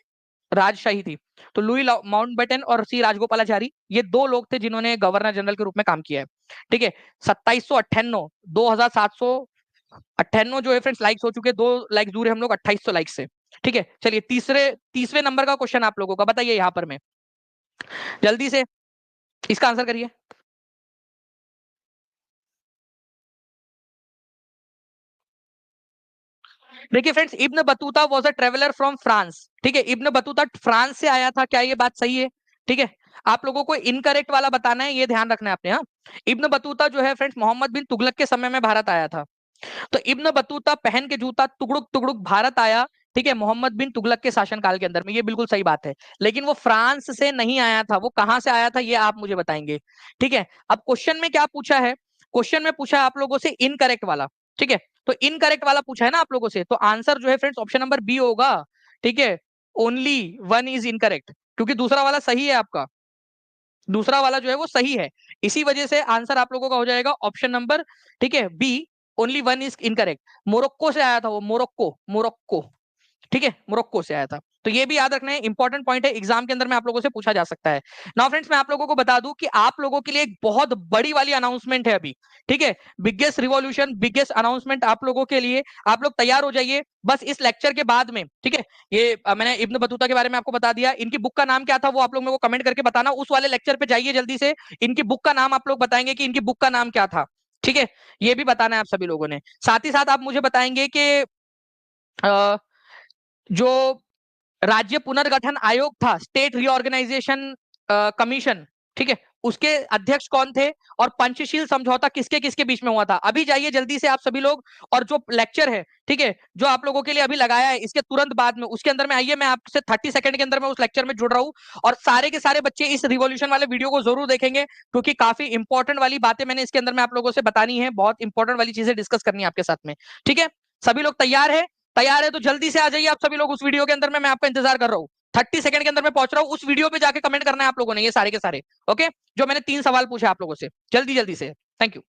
राजशाही थी। तो लुई माउंटबेटन और सी राजगोपालाचारी, ये दो लोग थे जिन्होंने गवर्नर जनरल के रूप में काम किया है, ठीक है। 2798 2798 जो है फ्रेंड्स लाइक्स हो चुके, 2 लाइक दूर है हम लोग 2800 लाइक से, ठीक है। चलिए 30वें नंबर का क्वेश्चन आप लोगों का, बताइए यहाँ पर मैं जल्दी से इसका आंसर करिए। देखिए friends, Ibn Battuta was a traveller from France, ठीक है। इब्न बतूता फ्रांस से आया था, क्या ये बात सही है? ठीक है, आप लोगों को इनकरेक्ट वाला बताना है, ये ध्यान रखना है आपने, हाँ। इब्न बतूता जो है फ्रेंड्स मोहम्मद बिन तुगलक के समय में भारत आया था। तो इब्न बतूता पहन के जूता तुगड़ुक तुगड़ुक भारत आया, ठीक है, मोहम्मद बिन तुगलक के शासनकाल के अंदर में, ये बिल्कुल सही बात है। लेकिन वो फ्रांस से नहीं आया था, वो कहां से आया था ये आप मुझे बताएंगे, ठीक है। अब क्वेश्चन में क्या पूछा है? क्वेश्चन में पूछा है आप लोगों से इनकरेक्ट वाला, ठीक है। तो इनकरेक्ट वाला पूछा है ना आप लोगों से, तो आंसर जो है फ्रेंड्स ऑप्शन नंबर बी होगा, ठीक है। ओनली वन इज इनकरेक्ट, क्योंकि दूसरा वाला सही है आपका, दूसरा वाला जो है वो सही है। इसी वजह से आंसर आप लोगों का हो जाएगा ऑप्शन नंबर, ठीक है, B, only one is incorrect. Morocco से आया था वो, मोरक्को, मोरक्को, ठीक है, मोरक्को से आया था। तो ये भी याद रखना है, इंपॉर्टेंट पॉइंट है, एग्जाम के अंदर में आप लोगों से पूछा जा सकता है। नाउ फ्रेंड्स, मैं आप लोगों को बता दूं कि आप लोगों के लिए एक बहुत बड़ी वाली अनाउंसमेंट है अभी, ठीक है। बिगेस्ट रिवॉल्यूशन, बिगेस्ट अनाउंसमेंट आप लोगों के लिए, आप लोग तैयार हो जाइए बस इस लेक्चर के बाद में, ठीक है। ये मैंने इब्न बतूता के बारे में आपको बता दिया, इनकी बुक का नाम क्या था वो आप लोग मेरे को कमेंट करके बताना, उस वाले लेक्चर पे जाइए जल्दी से, इनकी बुक का नाम आप लोग बताएंगे कि इनकी बुक का नाम क्या था, ठीक है। ये भी बताना है आप सभी लोगों ने। साथ ही साथ आप मुझे बताएंगे कि जो राज्य पुनर्गठन आयोग था, स्टेट रीऑर्गेनाइजेशन कमीशन, ठीक है, उसके अध्यक्ष कौन थे? और पंचशील समझौता किसके किसके बीच में हुआ था? अभी जाइए जल्दी से आप सभी लोग, और जो लेक्चर है, ठीक है, जो आप लोगों के लिए अभी लगाया है, इसके तुरंत बाद में उसके अंदर में आइए, मैं आपसे 30 सेकंड के अंदर में उस लेक्चर में जुड़ रहा हूँ। और सारे के सारे बच्चे इस रिवॉल्यूशन वाले वीडियो को जरूर देखेंगे, क्योंकि काफी इंपॉर्टेंट वाली बातें मैंने इसके अंदर में आप लोगों से बतानी है, बहुत इंपॉर्टेंट वाली चीजें डिस्कस करनी है आपके साथ में, ठीक है। सभी लोग तैयार है? तैयार है तो जल्दी से आ जाइए आप सभी लोग उस वीडियो के अंदर में, मैं आपका इंतजार कर रहा हूँ। 30 सेकंड के अंदर मैं पहुंच रहा हूँ, उस वीडियो पे जाके कमेंट करना है आप लोगों ने, ये सारे के सारे, ओके, जो मैंने 3 सवाल पूछे आप लोगों से, जल्दी जल्दी से। Thank you.